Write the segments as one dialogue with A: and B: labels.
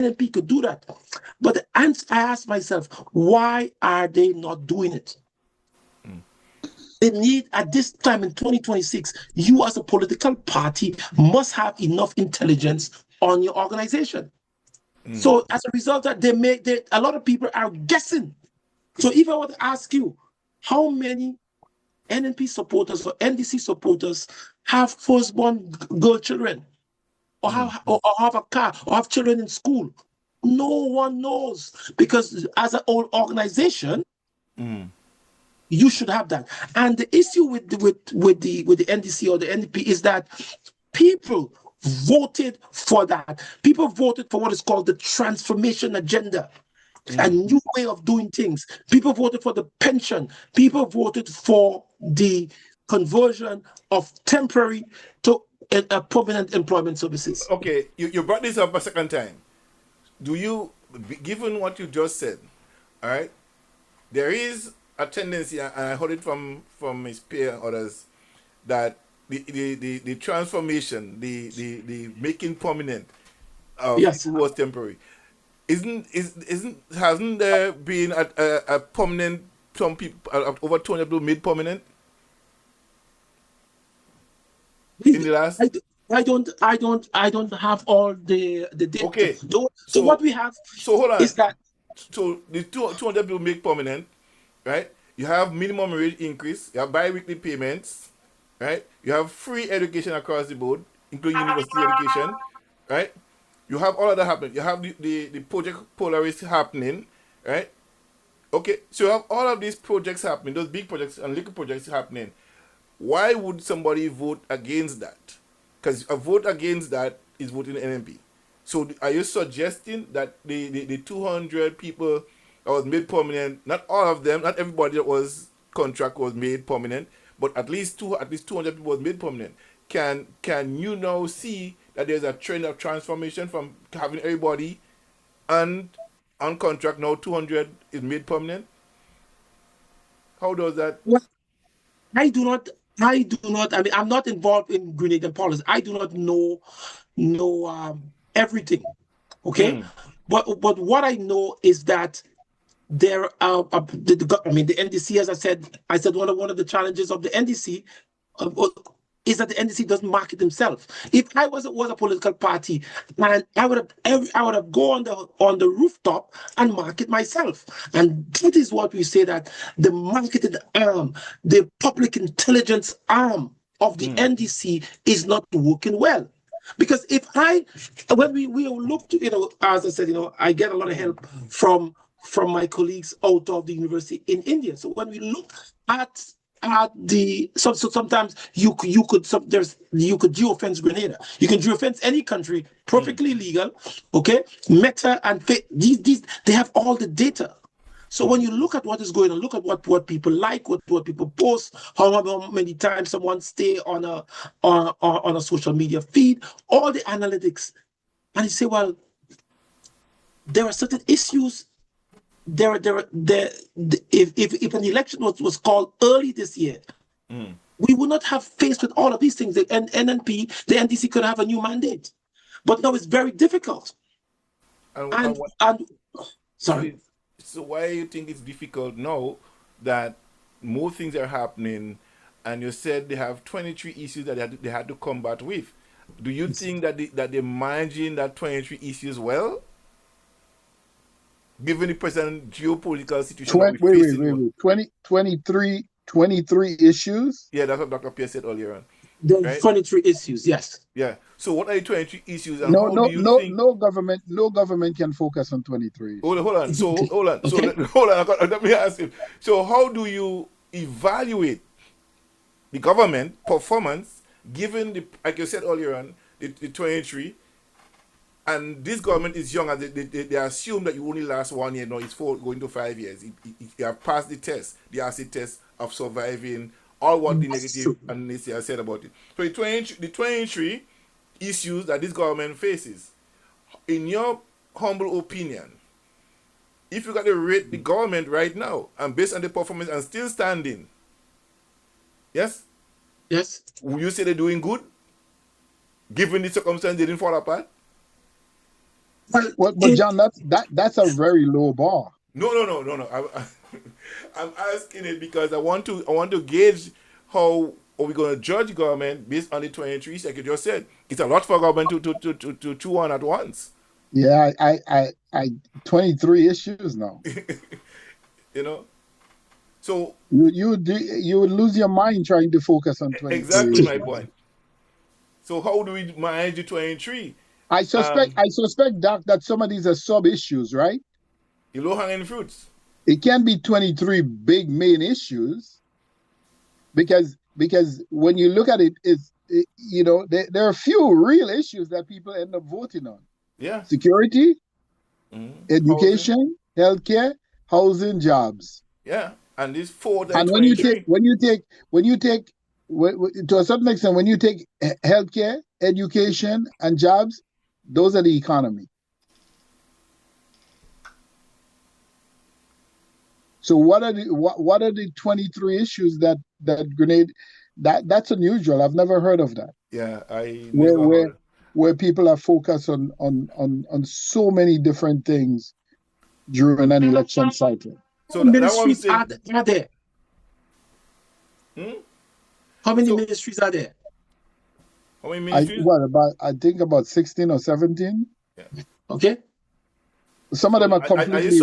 A: NNP could do that. But I asked myself, why are they not doing it? They need, at this time in 2026, you as a political party must have enough intelligence on your organization. So as a result, that a lot of people are guessing. So if I were to ask you, how many NNP supporters or NDC supporters have firstborn girl children, or have a car, or have children in school? No one knows, because as an organization, you should have that. And the issue with the NDC or the NDP is that people voted for that. People voted for what is called the transformation agenda, a new way of doing things. People voted for the pension. People voted for the conversion of temporary to permanent employment services.
B: Okay, you brought this up a second time. Do you, given what you just said, all right, there is a tendency, and I heard it from his peer and others, that the transformation, the making permanent of
A: Yes.
B: people who was temporary, hasn't there been a permanent, some people over 200 people made permanent in the last?
A: I don't have all the data.
B: Okay.
A: So what we have
B: hold on.
A: is that,
B: so the 200 people make permanent, right? You have minimum wage increase, you have bi-weekly payments, right? You have free education across the board, including university education, right? You have all of that happening. You have the project Polaris happening, right? Okay, so you have all of these projects happening, those big projects and little projects happening. Why would somebody vote against that? Because a vote against that is voting NNP. So are you suggesting that the 200 people that was made permanent, not all of them, not everybody that was contract was made permanent, but at least 200 people was made permanent? Can you now see that there's a trend of transformation from having everybody on contract, now 200 is made permanent? How does that?
A: well, I do not. I mean, I'm not involved in Grenadian politics. I do not know everything. Okay, but what I know is that there are the NDC, as I said one of the challenges of the NDC is that the NDC doesn't market himself. If I was a political party, man, I would have go on the rooftop and market myself. And that is what we say, that the marketed arm, the public intelligence arm of the NDC is not working well. Because when we look to, as I said, I get a lot of help from my colleagues out of the university in India. So when we look at so sometimes you could geofence Grenada. You can geofence any country, perfectly legal. Okay, Meta and these they have all the data. So when you look at what is going on, look at what people like, what people post, how many times someone stay on a social media feed, all the analytics, and you say, well, there are certain issues. If an election was called early this year, we would not have faced with all of these things. The NNP, the NDC could have a new mandate, but now it's very difficult. And sorry.
B: So why do you think it's difficult now that more things are happening, and you said they have 23 issues that they had to combat with? Do you think that they're managing that 23 issues well, given the present geopolitical situation?
C: Wait. 23 issues?
B: Yeah, that's what Dr. Pierce said earlier on.
A: There are 23 issues, yes.
B: Yeah. So what are the 23 issues, and
C: No,
B: how
C: no,
B: do you
C: no,
B: think?
C: no government can focus on 23.
B: Hold on. So hold on. So
A: Okay.
B: hold on. Let me ask you. So how do you evaluate the government performance given the, like you said earlier on, the 23, and this government is young, and they assume that you only last 1 year. No, it's going to 5 years. You have passed the test, the acid test of surviving all what the negative and naysayers said about it. So the 23 issues that this government faces, in your humble opinion, if you got to rate the government right now and based on the performance and still standing, yes, would you say they're doing good, given the circumstance they didn't fall apart?
C: Well, but John, that's a very low bar.
B: No. I'm asking it because I want to gauge how are we going to judge government based on the 23, like you just said. It's a lot for government to chew on at once.
C: Yeah, I 23 issues now.
B: You know. So
C: You would lose your mind trying to focus on 23
B: exactly my
C: issues.
B: point. So how do we manage the 23?
C: I suspect, Doc, that some of these are sub issues, right?
B: The low hanging fruits.
C: It can be 23 big main issues because when you look at it, there are a few real issues that people end up voting on.
B: Yeah.
C: Security, education,
B: housing.
C: healthcare, housing, jobs.
B: Yeah. And these 4
C: And when you take to a certain extent, when you take healthcare, education, and jobs, those are the economy. So what are the 23 issues that Grenade that's unusual. I've never heard of that.
B: Yeah, I never heard.
C: Where people are focused on so many different things during an election cycle.
A: So ministries are there. How many ministries are there?
B: How many ministries?
C: I think about 16 or 17.
B: Yeah.
A: Okay.
C: Some of them are completely.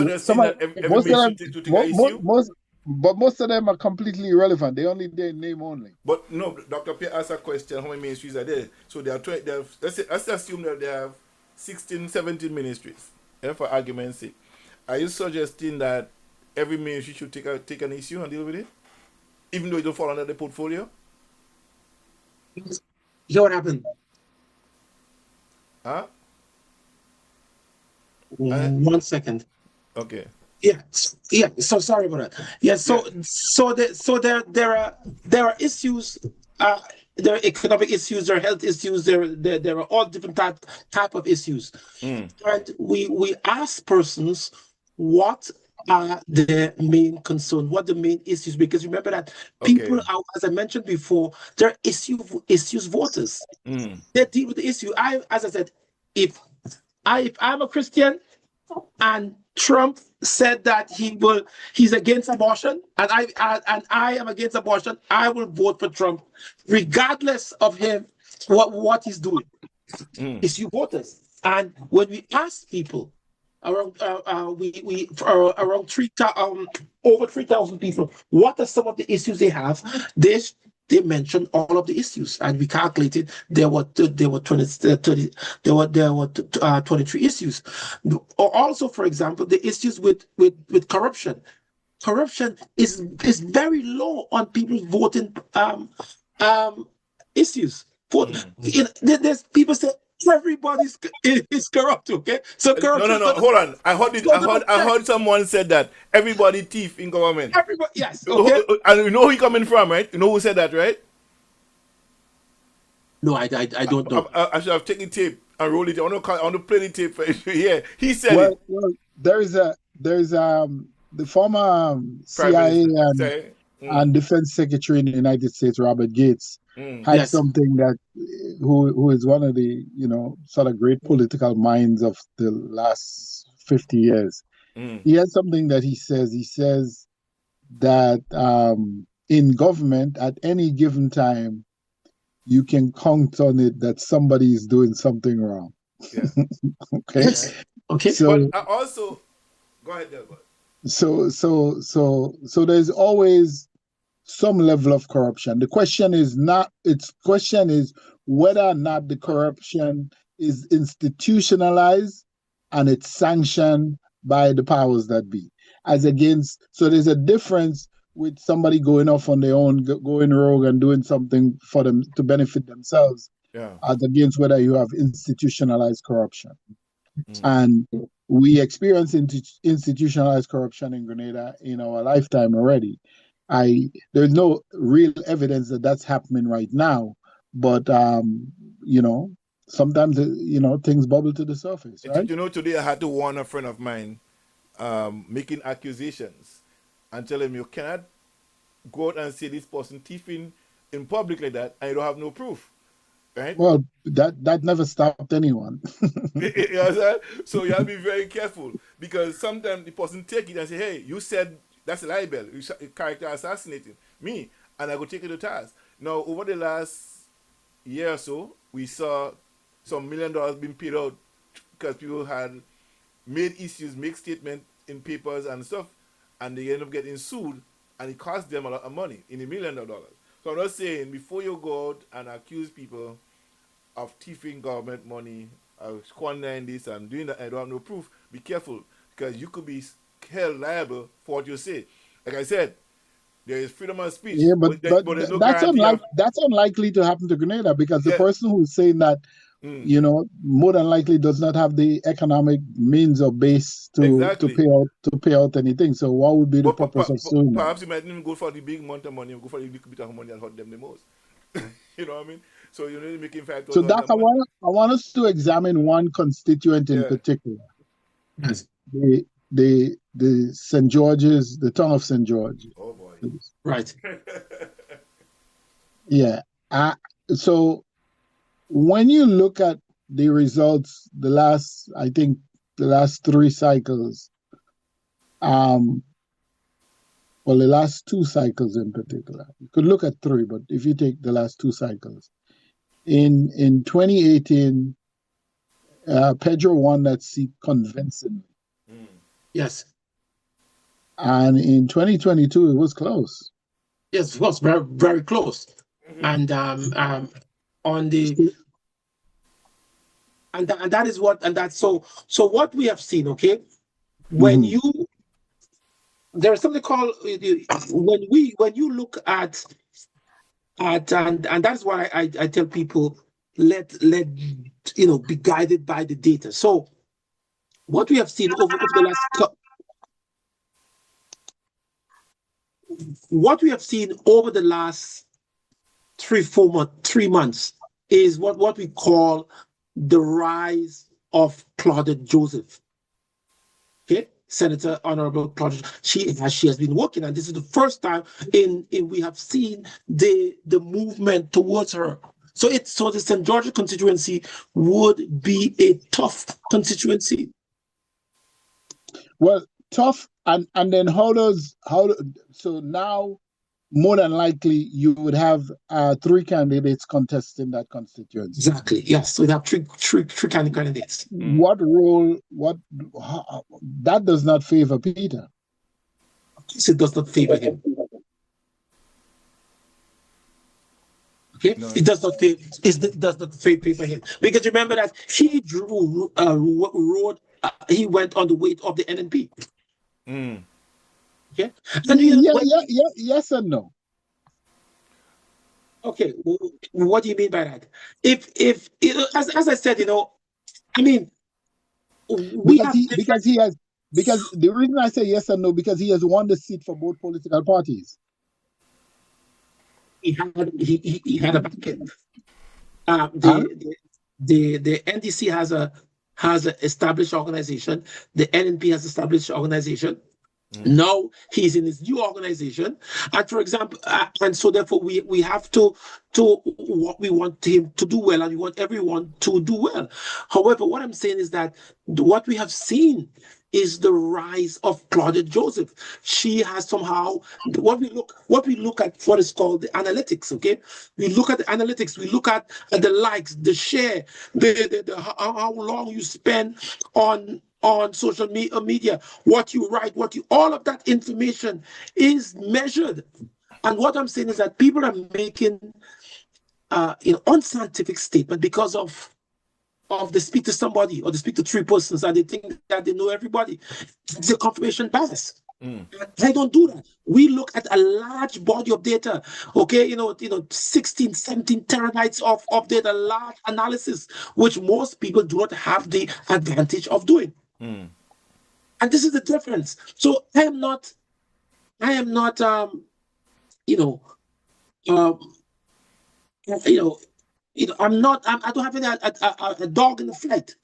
C: Most of them are completely irrelevant. They only their name only.
B: But no, Dr. Pierre asked a question: how many ministries are there? So there are 20. Let's assume that they have 16, 17 ministries. For argument's sake, are you suggesting that every ministry should take an issue and deal with it, even though it don't fall under the portfolio?
A: Hear what happened?
B: Huh?
A: 1 second.
B: Okay.
A: Yeah. So sorry about that. Yeah. So there are issues. There are economic issues. There are health issues. There are all different type of issues. And we ask persons what are their main concern, what the main issues, because remember that people are, as I mentioned before, they're issues voters. They deal with the issue. As I said, if I'm a Christian and Trump said that he's against abortion, and I am against abortion, I will vote for Trump, regardless of him what he's doing. It's you voters, and when we ask people around around over 3,000 people, what are some of the issues they have? They mentioned all of the issues, and we calculated there were 23 issues. Also, for example, the issues with corruption. Corruption is very low on people's voting issues. There's people say everybody is corrupt. Okay, so corruption.
B: No. Hold on. I heard someone said that everybody thief in government.
A: Everybody, yes. Okay.
B: And you know who he coming from, right? You know who said that, right?
A: No, I don't know.
B: I should have taken tape and roll it. I want to play the tape for you. Yeah, he said it.
C: Well, there's the former CIA and Defense Secretary in the United States, Robert Gates, had something that who is one of the sort of great political minds of the last 50 years. He has something that he says. He says that in government at any given time, you can count on it that somebody is doing something wrong.
B: Yeah.
C: Okay.
A: Yes. Okay.
B: So, but also, go ahead, Delbert.
C: So there's always some level of corruption. The question is whether or not the corruption is institutionalized and it's sanctioned by the powers that be. So there's a difference with somebody going off on their own, going rogue and doing something for them to benefit themselves, as against whether you have institutionalized corruption. And we experience institutionalized corruption in Grenada in our lifetime already. There's no real evidence that that's happening right now, but sometimes things bubble to the surface, right?
B: Today I had to warn a friend of mine making accusations and tell him you cannot go out and say this person thieving in public like that and you don't have no proof. right?
C: Well, that never stopped anyone.
B: You know what I'm saying? So you have to be very careful because sometimes the person take it and say, "Hey, you said that's a libel, character assassinating me," and I go take it to task. Now, over the last year or so, we saw some $1 million being paid out because people had made issues, make statements in papers and stuff, and they end up getting sued, and it cost them a lot of money in $1 million. So I'm not saying before you go out and accuse people of thieving government money, of squandering this and doing that, and don't have no proof, be careful because you could be held liable for what you say. Like I said, there is freedom of speech,
C: Yeah,
B: but there's no guarantee of.
C: that's unlikely to happen to Grenada because the
B: Yeah,
C: person who's saying that, more than likely does not have the economic means or base to
B: exactly.
C: pay out anything. So what would be the
B: But
C: purpose of suing them?
B: perhaps you might even go for the big amount of money, go for the little bit of money that hurt them the most. You know what I mean? So you're only making
C: So
B: $5,000
C: Doc,
B: a month.
C: I want us to examine one constituent in
B: Yeah.
C: particular.
A: Yes.
C: The St. George's, the town of St. George.
B: Oh boy.
A: Right.
C: Yeah. So when you look at the results, the last 3 cycles, well, the last 2 cycles in particular. You could look at 3, but if you take the last 2 cycles, in 2018, Pedro won that seat convincingly.
A: Yes.
C: And in 2022, it was close.
A: Yes, it was very, very close. And on the and that is what, and that's so what we have seen, okay, when you there's something called when you look at and that's why I tell people let be guided by the data. So what we have seen over the last what we have seen over the last 3 months is what we call the rise of Claudette Joseph. Okay, Senator Honorable Claudette. She has been working, and this is the first time in we have seen the movement towards her. So the St. George constituency would be a tough constituency.
C: Well, tough, and then so now more than likely you would have 3 candidates contesting that constituency.
A: Exactly. Yes. So we have three candidates.
C: What role? That does not favor Peter.
A: It does not favor him. Okay, no. It does not favor. It does not favor him because remember that he he went on the weight of the NNP. Okay, and
C: yes and no.
A: Okay, what do you mean by that? If as I said, I mean,
C: because the reason I say yes and no, because he has won the seat for both political parties.
A: He had a back end. The NDC has an established organization. The NNP has established organization. Now he's in his new organization, and for example, and so therefore we have to what we want him to do well, and we want everyone to do well. However, what I'm saying is that what we have seen is the rise of Claudette Joseph. She has somehow what we look at what is called the analytics. Okay, we look at the analytics. We look at the likes, the share, the how long you spend on social media, what you write, all of that information is measured. And what I'm saying is that people are making unscientific statement because of they speak to somebody or they speak to 3 persons and they think that they know everybody. It's a confirmation bias. I don't do that. We look at a large body of data, okay, 16, 17 terabytes of data, large analysis, which most people do not have the advantage of doing. And this is the difference. So I am not I don't have any a dog in the fight.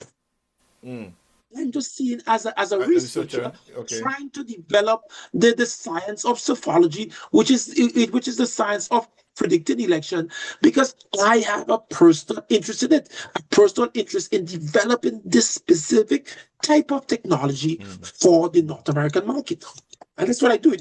A: I'm just seeing as a
B: A
A: researcher
B: researcher. Okay.
A: trying to develop the science of psephology, which is the science of predicting election, because I have a personal interest in it, a personal interest in developing this specific type of technology for the North American market. And that's what I do.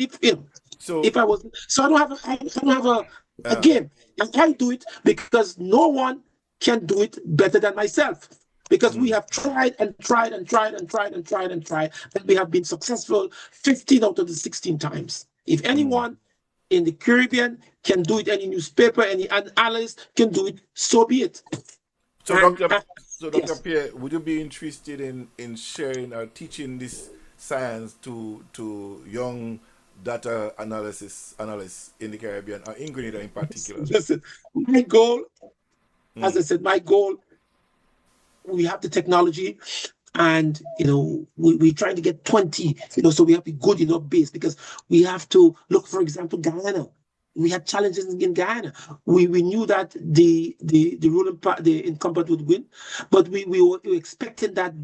B: So
A: If I was, so I don't have
B: uh,
A: again, I do it because no one can do it better than myself. Because we have tried and tried and tried and tried and tried and tried, and we have been successful 15 out of the 16 times. If anyone in the Caribbean can do it, any newspaper, any analyst can do it, so be it.
B: so
A: And
B: Dr.
A: yes,
B: Pierre, would you be interested in sharing or teaching this science to young data analysts in the Caribbean or in Grenada in particular?
A: listen, my goal, as I said, my goal, we have the technology, and we're trying to get 20, so we have a good enough base, because we have to look, for example, Guyana. We had challenges in Guyana. We knew that the ruling party, the incumbent, would win, but we were expecting that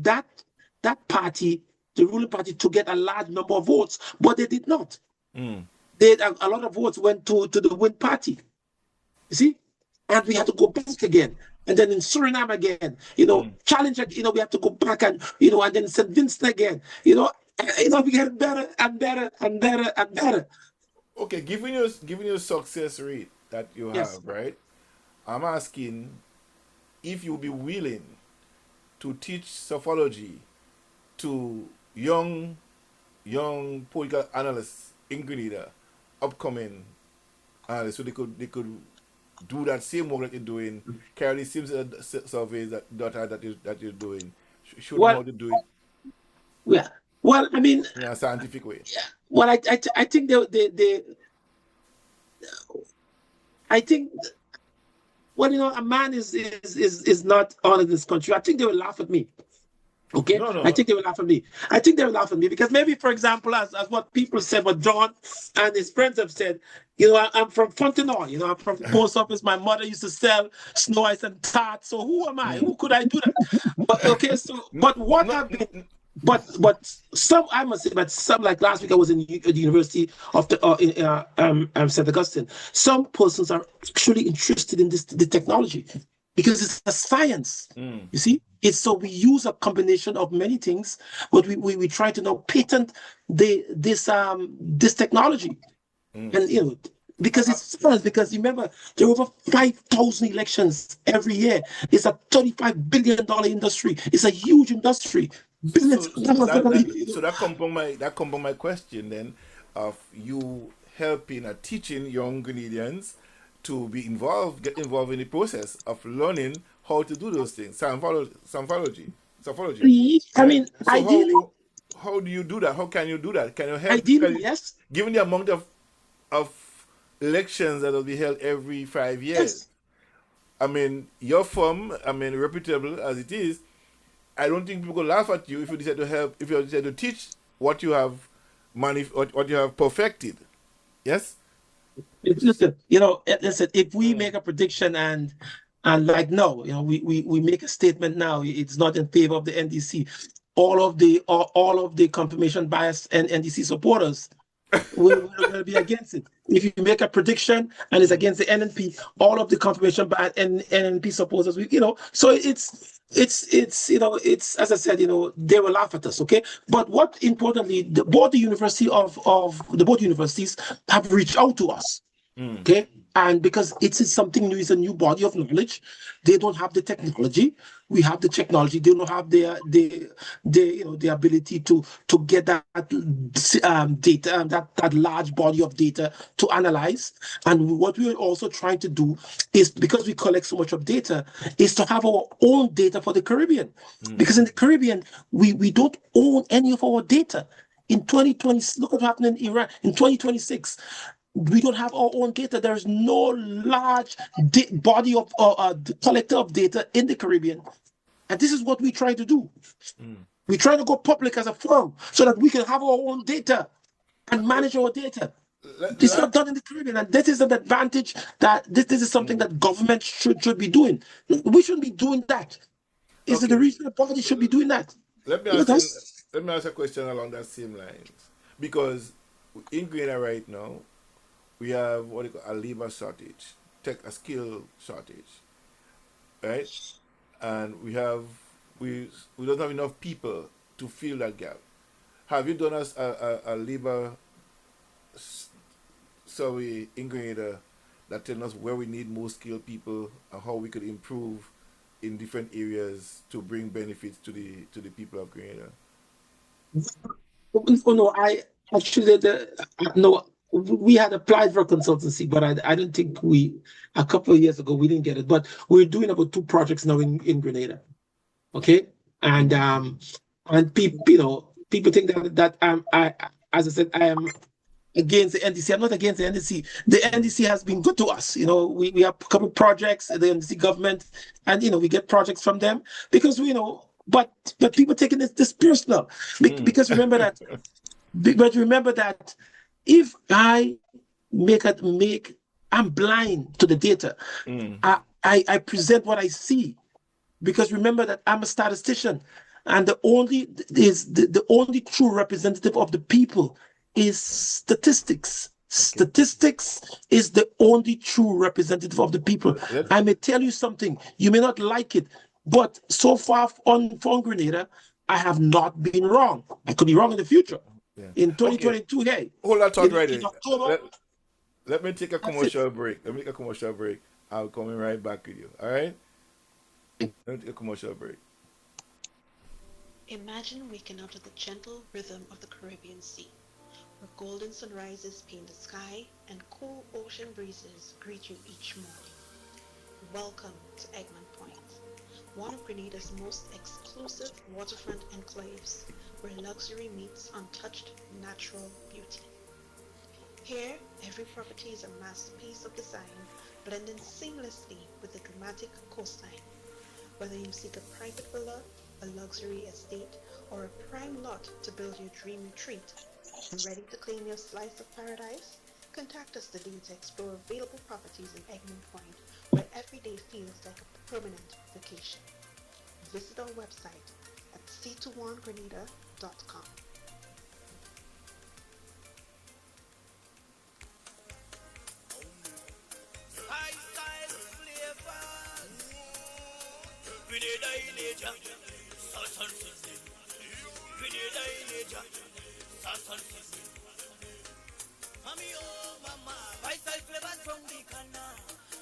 A: party, the ruling party, to get a large number of votes, but they did not. A lot of votes went to the win party. You see? And we had to go back again. And then in Suriname again, challenge, we have to go back, and then St. Vincent again, we get better and better and better and better.
B: Okay, given your success rate that you
A: Yes.
B: have, right? I'm asking if you'll be willing to teach psephology to young political analysts in Grenada, upcoming analysts, so they could do that same work that you're doing, carry the same surveys that you're doing, show them how
A: Well,
B: to do it
A: yeah. Well, I mean,
B: in a scientific way.
A: well, I think I think, well, a man is not on in this country. I think they will laugh at me. Okay,
B: No,
A: I
B: no.
A: think they will laugh at me. I think they will laugh at me because maybe, for example, as what people said, what John and his friends have said, I'm from Fontenoy, I'm from the post office. My mother used to sell snow ice and tarts. So who am I? Who could I do that? But okay, so
B: No,
A: but what
B: no,
A: have been, but some, I must say, but some, like last week I was in the University of St. Augustine. Some persons are actually interested in the technology, because it's a science. You see, it's so we use a combination of many things, but we try to now patent this technology, and because it's fun. Because remember, there are over 5,000 elections every year. It's a $35 billion industry. It's a huge industry. Billions
B: so
A: of dollars
B: that
A: gonna
B: that
A: be.
B: so that come from my question then of you helping or teaching young Grenadians to get involved in the process of learning how to do those things, psephology,
A: I
B: right?
A: mean,
B: So how do you do that? How can you do that? Can you help?
A: ideally, yes,
B: Given the amount of elections that will be held every 5 years,
A: yes.
B: I mean, your firm, reputable as it is, I don't think people will laugh at you if you decide to help, if you decide to teach what you have what you have perfected. Yes?
A: Listen, listen. If we make a prediction, and like, no, we make a statement now, it's not in favor of the NDC. All of the confirmation bias and NDC supporters will be against it. If you make a prediction and it's against the NNP, all of the confirmation bias and NNP supporters, so it's as I said, they will laugh at us. Okay, but what importantly, both universities have reached out to us. Okay, and because it is something new, it's a new body of knowledge. They don't have the technology. We have the technology. They don't have the ability to get that data, that large body of data to analyze. And what we are also trying to do is, because we collect so much of data, is to have our own data for the Caribbean. Because in the Caribbean, we don't own any of our data. In 2020, look what happened in Iran. In 2026, we don't have our own data. There is no large body of collector of data in the Caribbean. And this is what we try to do. We try to go public as a firm so that we can have our own data and manage our data.
B: Let,
A: It's not
B: let,
A: done in the Caribbean, and this is an advantage that this is something that government should be doing. We shouldn't be doing that. Is it the
B: okay.
A: regional body should be doing that?
B: let me
A: You know,
B: ask you,
A: that's
B: let me ask a question along that same lines. Because in Grenada right now, we have what you call a labor shortage, tech a skill shortage, right? And we don't have enough people to fill that gap. Have you done us a labor survey in Grenada that telling us where we need more skilled people and how we could improve in different areas to bring benefits to the people of Grenada?
A: oh no, I actually no, we had applied for consultancy, but I don't think a couple of years ago we didn't get it. But we're doing about two projects now in Grenada. Okay, and people, people think that I as I said, I am against the NDC. I'm not against the NDC. The
B: Mm.
A: NDC has been good to us. We have a couple of projects, the NDC government, and we get projects from them because but people taking this personal.
B: Mm.
A: Because but remember that if I make I'm blind to the data.
B: Mm.
A: I present what I see, because remember that I'm a statistician, and the only true representative of the people is statistics.
B: Okay.
A: Statistics is the only true representative of the people.
B: Let,
A: I may tell you something, you may not like it, but so far on Grenada, I have not been wrong. I could be wrong in the future.
B: yeah.
A: In
B: Okay.
A: 2022, hey,
B: Hold that thought right
A: in
B: there.
A: October,
B: Let, let me take a
A: that's it.
B: commercial break. Let me take a commercial break. I'll come in right back with you. All right? Let me take a commercial break.
D: Imagine waking up to the gentle rhythm of the Caribbean Sea, where golden sunrises paint the sky and cool ocean breezes greet you each morning. Welcome to Egmont Point, one of Grenada's most exclusive waterfront enclaves, where luxury meets untouched natural beauty. Here, every property is a masterpiece of design, blending seamlessly with the dramatic coastline. Whether you seek a private villa, a luxury estate, or a prime lot to build your dream retreat, ready to claim your slice of paradise? Contact us today to explore available properties in Egmont Point, where every day feels like a permanent vacation. Visit our website at c21grenada.com.
E: Mami oh mama, vital flavors from the canna.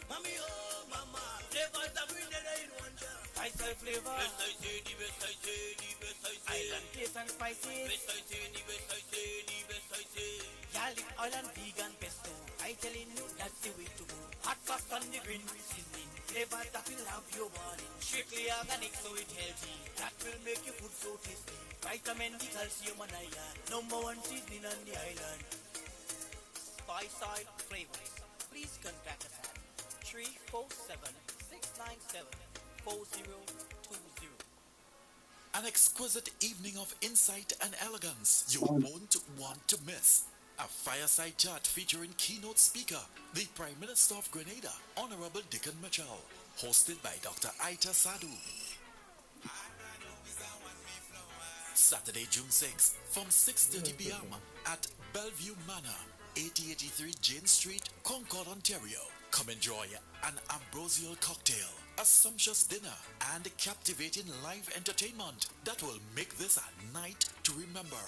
E: Mami oh mama, flavors that bring the rain one jar. Vital flavor, best I say, the best I say, the best I say. Island taste and spices, best I say, the best I say, the best I say. Garlic oil and vegan pesto, I telling you that's the way to go. Hot sauce on the green seasoning, flavors that will have your morning. Strictly organic, so it's healthy. That will make your food so tasty. Vitamin D, calcium and iron, number one seasoning on the island. Five-side flavors. Please contact us at 347-697-4020.
F: An exquisite evening of insight and elegance you won't want to miss. A fireside chat featuring keynote speaker, the Prime Minister of Grenada, Honorable Dickon Mitchell, hosted by Dr. Aita Sadu. Saturday, June 6th from 6:30 p.m. at Bellevue Manor, 8083 Jane Street, Concord, Ontario. Come enjoy an ambrosial cocktail, a sumptuous dinner, and captivating live entertainment that will make this a night to remember.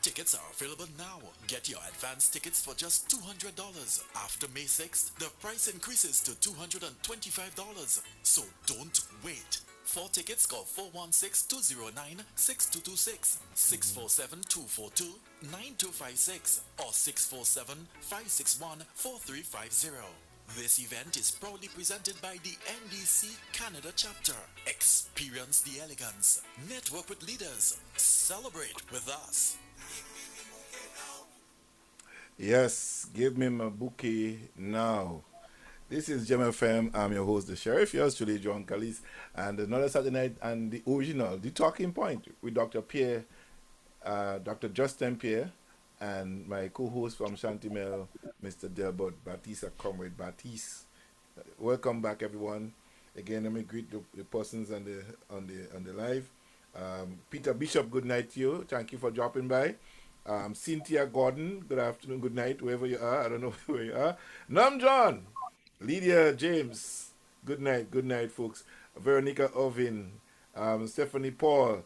F: Tickets are available now. Get your advance tickets for just $200. After May 6th, the price increases to $225. So don't wait. For tickets, call 416-209-6226, 647-242-9256, or 647-561-4350. This event is proudly presented by the NDC Canada chapter. Experience the elegance. Network with leaders. Celebrate with us.
B: Yes, give me my bouquet now. This is GEMFM. I'm your host, the Sheriff. Yours truly, John Callis. And another Saturday night, and the original, the talking point with Dr. Pierre, Dr. Justin Pierre, and my co-host from Chantimel, Mr. Delbert Batista, Comrade Batiste. Welcome back, everyone. Again, let me greet the persons on the live. Peter Bishop, good night to you. Thank you for dropping by. Cynthia Gordon, good afternoon, good night, wherever you are. I don't know where you are. Nam John, Lydia James, good night, folks. Veronica Ovin, Stephanie Paul,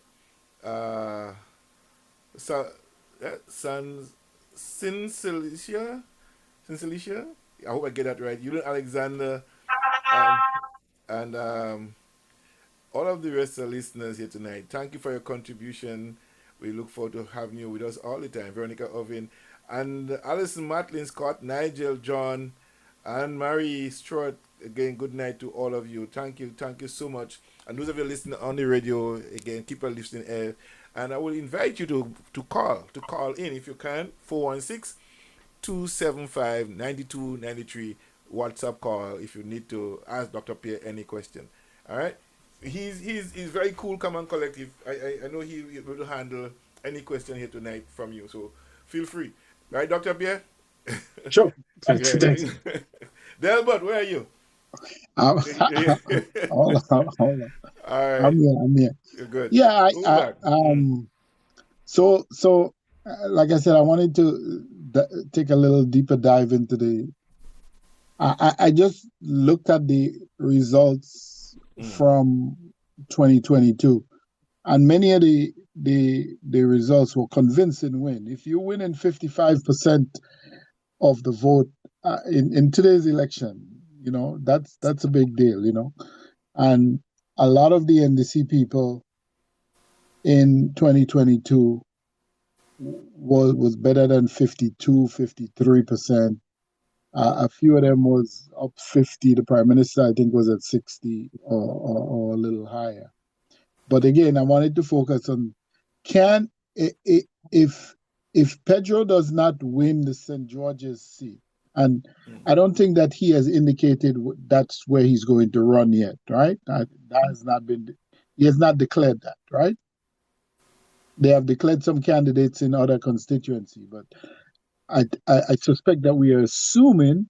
B: Sin Cilicia. I hope I get that right. Yulian Alexander, and all of the rest of the listeners here tonight. Thank you for your contribution. We look forward to having you with us all the time. Veronica Ovin and Alison Matlin Scott, Nigel John, and Marie Stewart. Again, good night to all of you. Thank you so much. And those of you listening on the radio, again, keep on listening. And I will invite you to call in if you can. 416-275-9293. WhatsApp call if you need to ask Dr. Pierre any question. All right. He's very cool, calm and collective. I know he will to handle any question here tonight from you. So feel free. Right, Dr. Pierre?
A: Sure. Thanks.
B: Delbert, where are you?
C: Hold on.
B: All right.
C: I'm here.
B: You're good.
C: Yeah, So, like I said, I wanted to take a little deeper dive into I just looked at the results from 2022, and many of the results were convincing win. If you win in 55% of the vote in today's election, that's a big deal, and a lot of the NDC people in 2022 was better than 53%. A few of them was up 50. The Prime Minister, I think, was at 60 or a little higher. But again, I wanted to focus on if Pedro does not win the St. George's seat, and I don't think that he has indicated that's where he's going to run yet, right? He has not declared that, right? They have declared some candidates in other constituency, but I suspect that we are assuming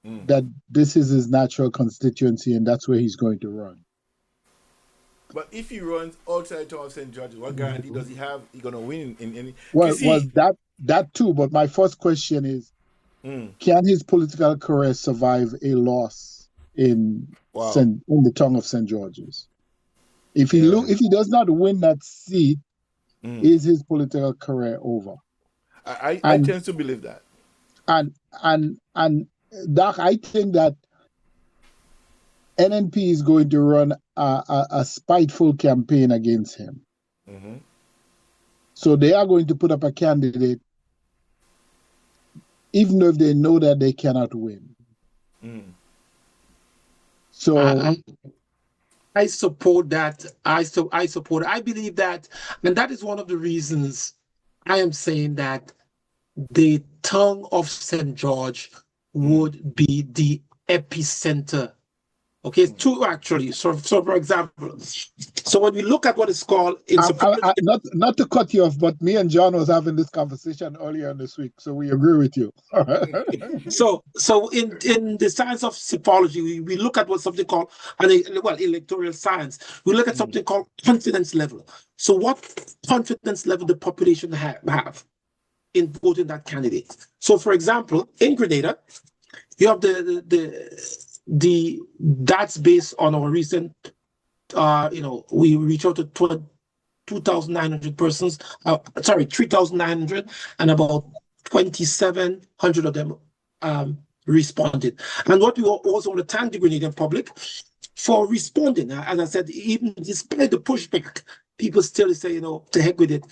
C: that this is his natural constituency and that's where he's going to run.
B: But if he runs outside of St. George's, what guarantee does he have he's going to win in any?
C: Well, that too. But my first question is, can his political career survive a loss in the tongue of St. George's? If he does not win that seat, is his political career over?
B: I tend to believe that.
C: And Doc, I think that NNP is going to run a spiteful campaign against him. So they are going to put up a candidate, even if they know that they cannot win. So
A: I support that. I support. I believe that, and that is one of the reasons I am saying that the tongue of St. George would be the epicenter. Okay, two actually. So for example, so when we look at what is called in
C: not to cut you off, but me and John was having this conversation earlier this week, so we agree with you.
A: So in the science of psychology, we look at what something called electoral science. We look at something called confidence level. So what confidence level the population have in voting that candidate. So for example, in Grenada, you have that's based on our recent we reach out to 2,900 persons, 3,900, and about 2,700 of them responded. And what we also want to thank the Grenadian public for responding. As I said, even despite the pushback, people still say, to heck with it,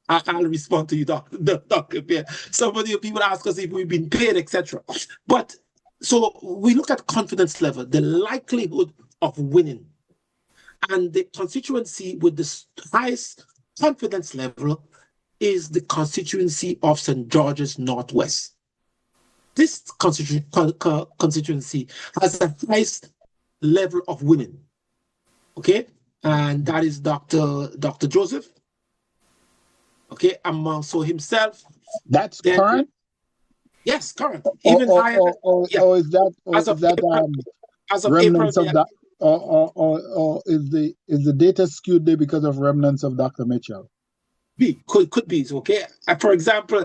A: I'll respond to you, Dr. Pierre. Some of the people ask us if we've been paid, etc. But so we look at confidence level, the likelihood of winning, and the constituency with the highest confidence level is the constituency of St. George's Northwest. This constituency has the highest level of winning. Okay, and that is Dr. Joseph. Okay, among so himself.
C: That's current.
A: Yes, current. Even higher.
C: Or is that
A: as of April,
C: remnants of that? or is the data skewed there because of remnants of Dr. Mitchell?
A: Could be, okay. For example,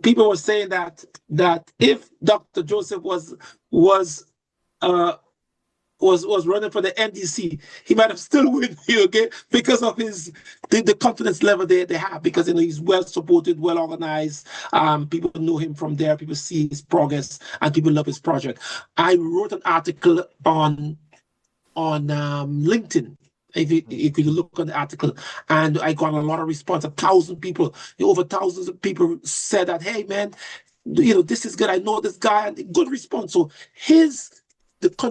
A: people were saying that if Dr. Joseph was running for the NDC, he might have still win, okay, because of the confidence level they have, because he's well supported, well organized. People know him from there. People see his progress, and people love his project. I wrote an article on LinkedIn. If you look on the article, and I got a lot of response. 1,000 people, over thousands of people said that, hey man, this is good. I know this guy, and good response. So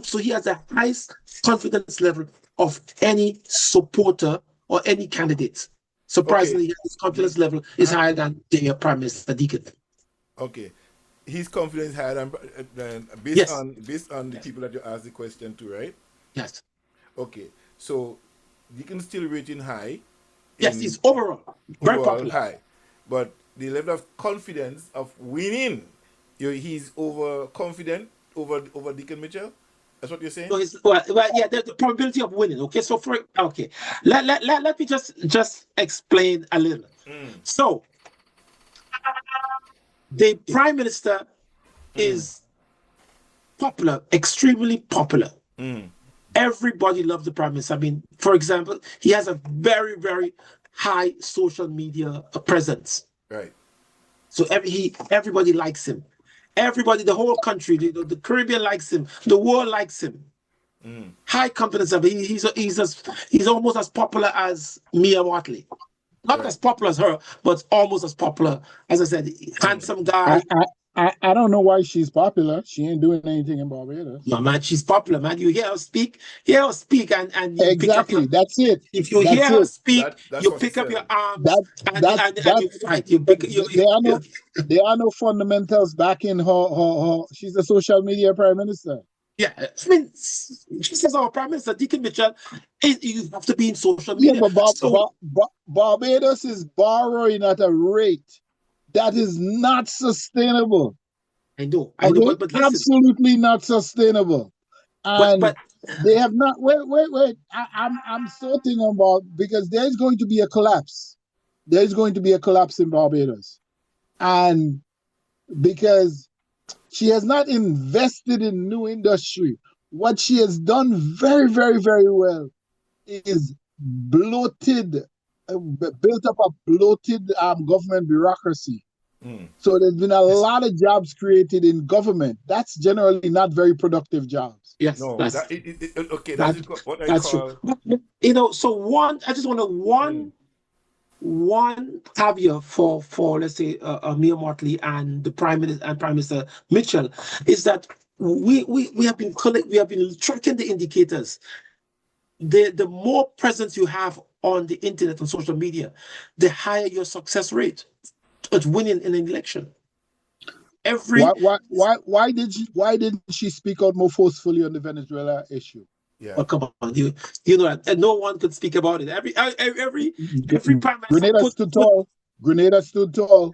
A: so he has the highest confidence level of any supporter or any candidate. Surprisingly, his confidence level is higher than the Prime Minister Deacon.
B: Okay, his confidence higher than based on the people that you asked the question to, right?
A: Yes.
B: Okay, so Deacon still rating high.
A: Yes, he's overall very popular.
B: High, but the level of confidence of winning, he's overconfident over Deacon Mitchell. That's what you're saying?
A: So yeah, there's the probability of winning. Okay, so let me just explain a little. So the Prime Minister is popular, extremely popular. Everybody loves the Prime Minister. I mean, for example, he has a very, very high social media presence.
B: Right.
A: So everybody likes him. Everybody, the whole country, the Caribbean likes him. The world likes him. High confidence level. He's almost as popular as Mia Watley. Not as popular as her, but almost as popular. As I said, handsome guy.
C: I don't know why she's popular. She ain't doing anything in Barbados.
A: No, man, she's popular, man. You hear her speak, and you
C: exactly. That's it.
A: If you hear her speak, you pick up your arms and you fight.
C: There are no fundamentals back in her. She's a social media Prime Minister.
A: Yeah, I mean, she says our Prime Minister, Deacon Mitchell, you have to be in social media.
C: Yeah, but Barbados is borrowing at a rate that is not sustainable.
A: I know, but listen,
C: absolutely not sustainable. And but they have not. Wait. I'm sorting about, because there's going to be a collapse. There's going to be a collapse in Barbados, and because she has not invested in new industry. What she has done very, very, very well is built up a bloated government bureaucracy. So there's been a lot of jobs created in government. That's generally not very productive jobs.
A: Yes,
B: no,
A: that's
B: what I call
A: true. So I just want to one caveat for let's say Mia Motley and the Prime Minister Mitchell is that we have been tracking the indicators. The more presence you have on the internet and social media, the higher your success rate at winning an election.
C: Why didn't she speak out more forcefully on the Venezuela issue?
A: Yeah. Oh, come on, you know that, and no one could speak about it. Every Prime Minister
C: Grenada stood tall.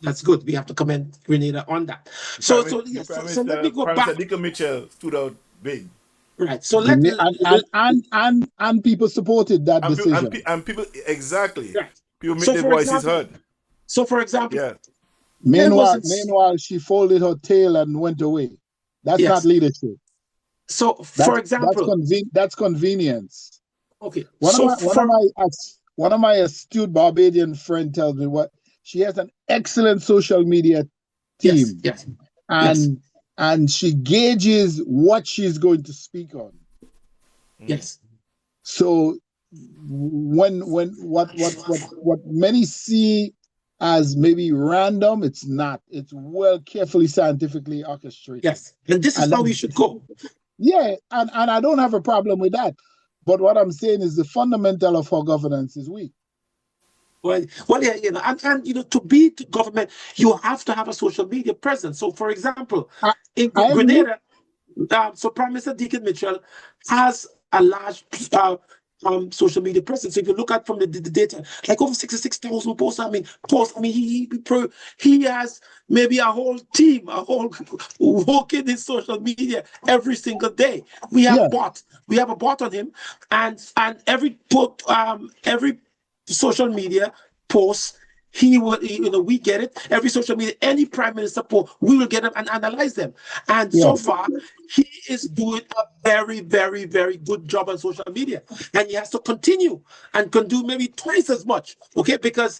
A: That's good. We have to commend Grenada on that. So let me go back.
B: Deacon Mitchell stood out big.
A: Right. So
C: and people supported that decision.
B: And people exactly.
A: Right.
B: People make their voices heard.
A: So, for example,
B: yeah.
C: Meanwhile, she folded her tail and went away. That's not leadership.
A: So, for example,
C: that's convenience.
A: Okay.
C: One of my astute Barbadian friend tells me she has an excellent social media team.
A: Yes.
C: And she gauges what she's going to speak on.
A: Yes.
C: So when what many see as maybe random, it's not. It's well carefully scientifically orchestrated.
A: Yes. And this is how we should go.
C: Yeah, and I don't have a problem with that. But what I'm saying is the fundamental of our governance is weak.
A: Well, yeah, and to be to government, you have to have a social media presence. So, for example, in Grenada, so Prime Minister Deacon Mitchell has a large social media presence. So if you look at from the data, like over 66,000 posts. He has maybe a whole team, working in social media every single day. We have
C: Yeah.
A: a bot on him, and every social media post. We get it. Every social media, any prime minister poll, we will get them and analyze them. And so far, he is doing a very, very, very good job on social media. And he has to continue and can do maybe twice as much. Okay, because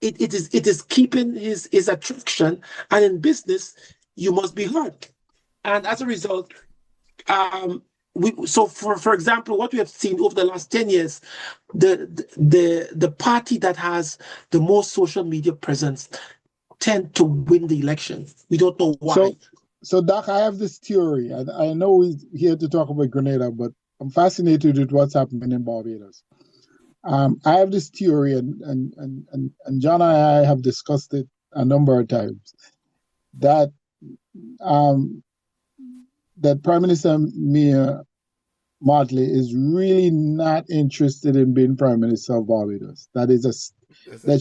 A: it is keeping his attraction. And in business, you must be heard. And as a result, for example, what we have seen over the last 10 years, the party that has the most social media presence tend to win the election. We don't know why.
C: So Doc, I have this theory. I know we're here to talk about Grenada, but I'm fascinated with what's happening in Barbados. I have this theory, and John and I have discussed it a number of times, that that Prime Minister Mia Mottley is really not interested in being Prime Minister of Barbados. That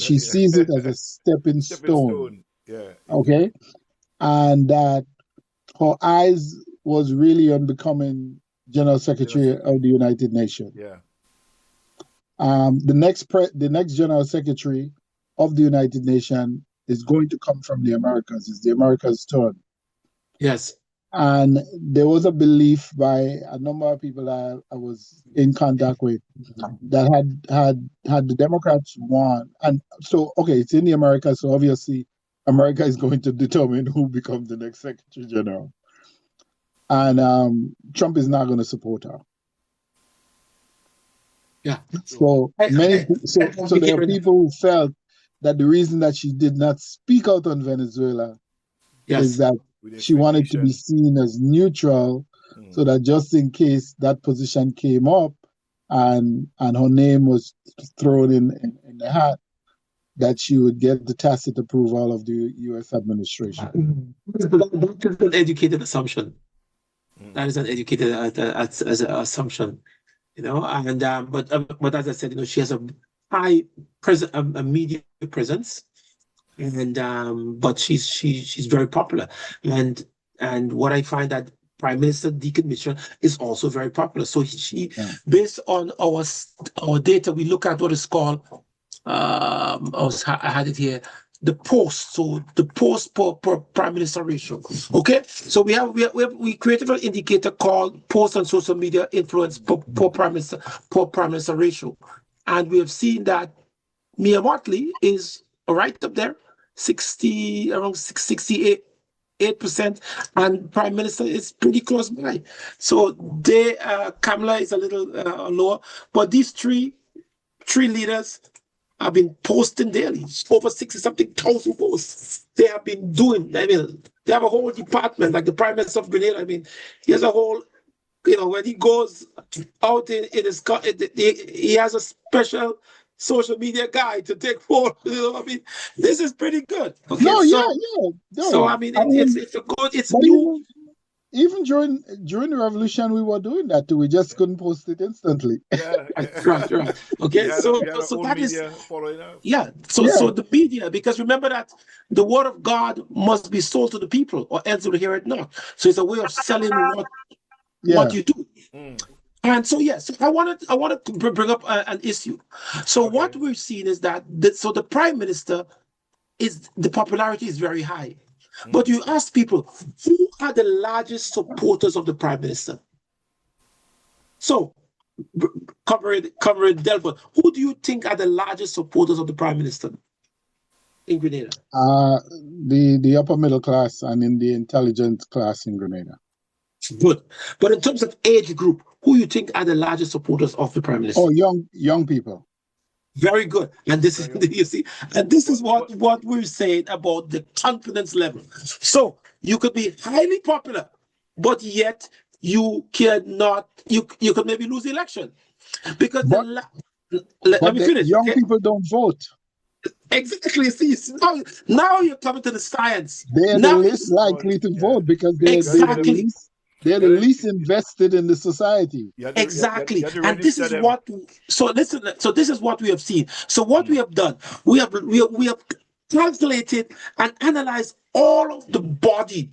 C: she sees it as a stepping stone.
B: Yeah.
C: Okay, and that her eyes was really on becoming General Secretary of the United Nations.
B: Yeah.
C: The next General Secretary of the United Nations is going to come from the Americas. It's the Americas' turn.
A: Yes.
C: And there was a belief by a number of people that I was in contact with that had the Democrats won. And so, okay, it's in the Americas, so obviously America is going to determine who becomes the next Secretary General. And Trump is not going to support her.
A: Yeah.
C: So there are people who felt that the reason that she did not speak out on Venezuela is that she wanted to be seen as neutral, so that just in case that position came up and her name was thrown in the hat, that she would get the tacit approval of the U.S. administration.
A: That is an educated assumption. That is an educated as an assumption, And but as I said, she has a high a media presence. And but she's very popular, and what I find that Prime Minister Deacon Mitchell is also very popular. So based on our data, we look at what is called I had it here, the post. So the post per Prime Minister ratio. Okay, so we created an indicator called post on social media influence per Prime Minister ratio, and we have seen that Mia Mottley is right up there. Around 68%, and Prime Minister is pretty close by. So Kamala is a little lower, but these three leaders have been posting daily, over 60-something thousand posts. They have been doing. They have a whole department, like the Prime Minister of Grenada. He has a whole. When he goes out in his, he has a special social media guy to take photos. This is pretty good. Okay,
C: No.
A: So it's a good. It's new.
C: Even during the revolution, we were doing that too. We just couldn't post it instantly.
B: Yeah.
A: Right. Okay, so that is So the media, because remember that the word of God must be sold to the people, or else will hear it not. So it's a way of selling what you do. And so so I wanted to bring up an issue. So what we're seeing is that the Prime Minister the popularity is very high. But you ask people, who are the largest supporters of the Prime Minister? So, Comrade Delbert, who do you think are the largest supporters of the Prime Minister in Grenada?
C: The upper middle class and in the intelligent class in Grenada.
A: Good. But in terms of age group, who you think are the largest supporters of the Prime Minister?
C: Oh, young people.
A: Very good. And this is, you see, and this is what we're saying about the confidence level. So you could be highly popular, but yet you cannot, you could maybe lose the election. Because let me finish.
C: Young people don't vote.
A: Exactly. See, now you're coming to the science.
C: They're the least likely to vote because they're the least They're the least invested in the society.
A: Exactly.
B: You have to
A: And this
B: register
A: is
B: them.
A: what, so listen, so this is what we have seen. So what we have done, we have calculated and analyzed all of the body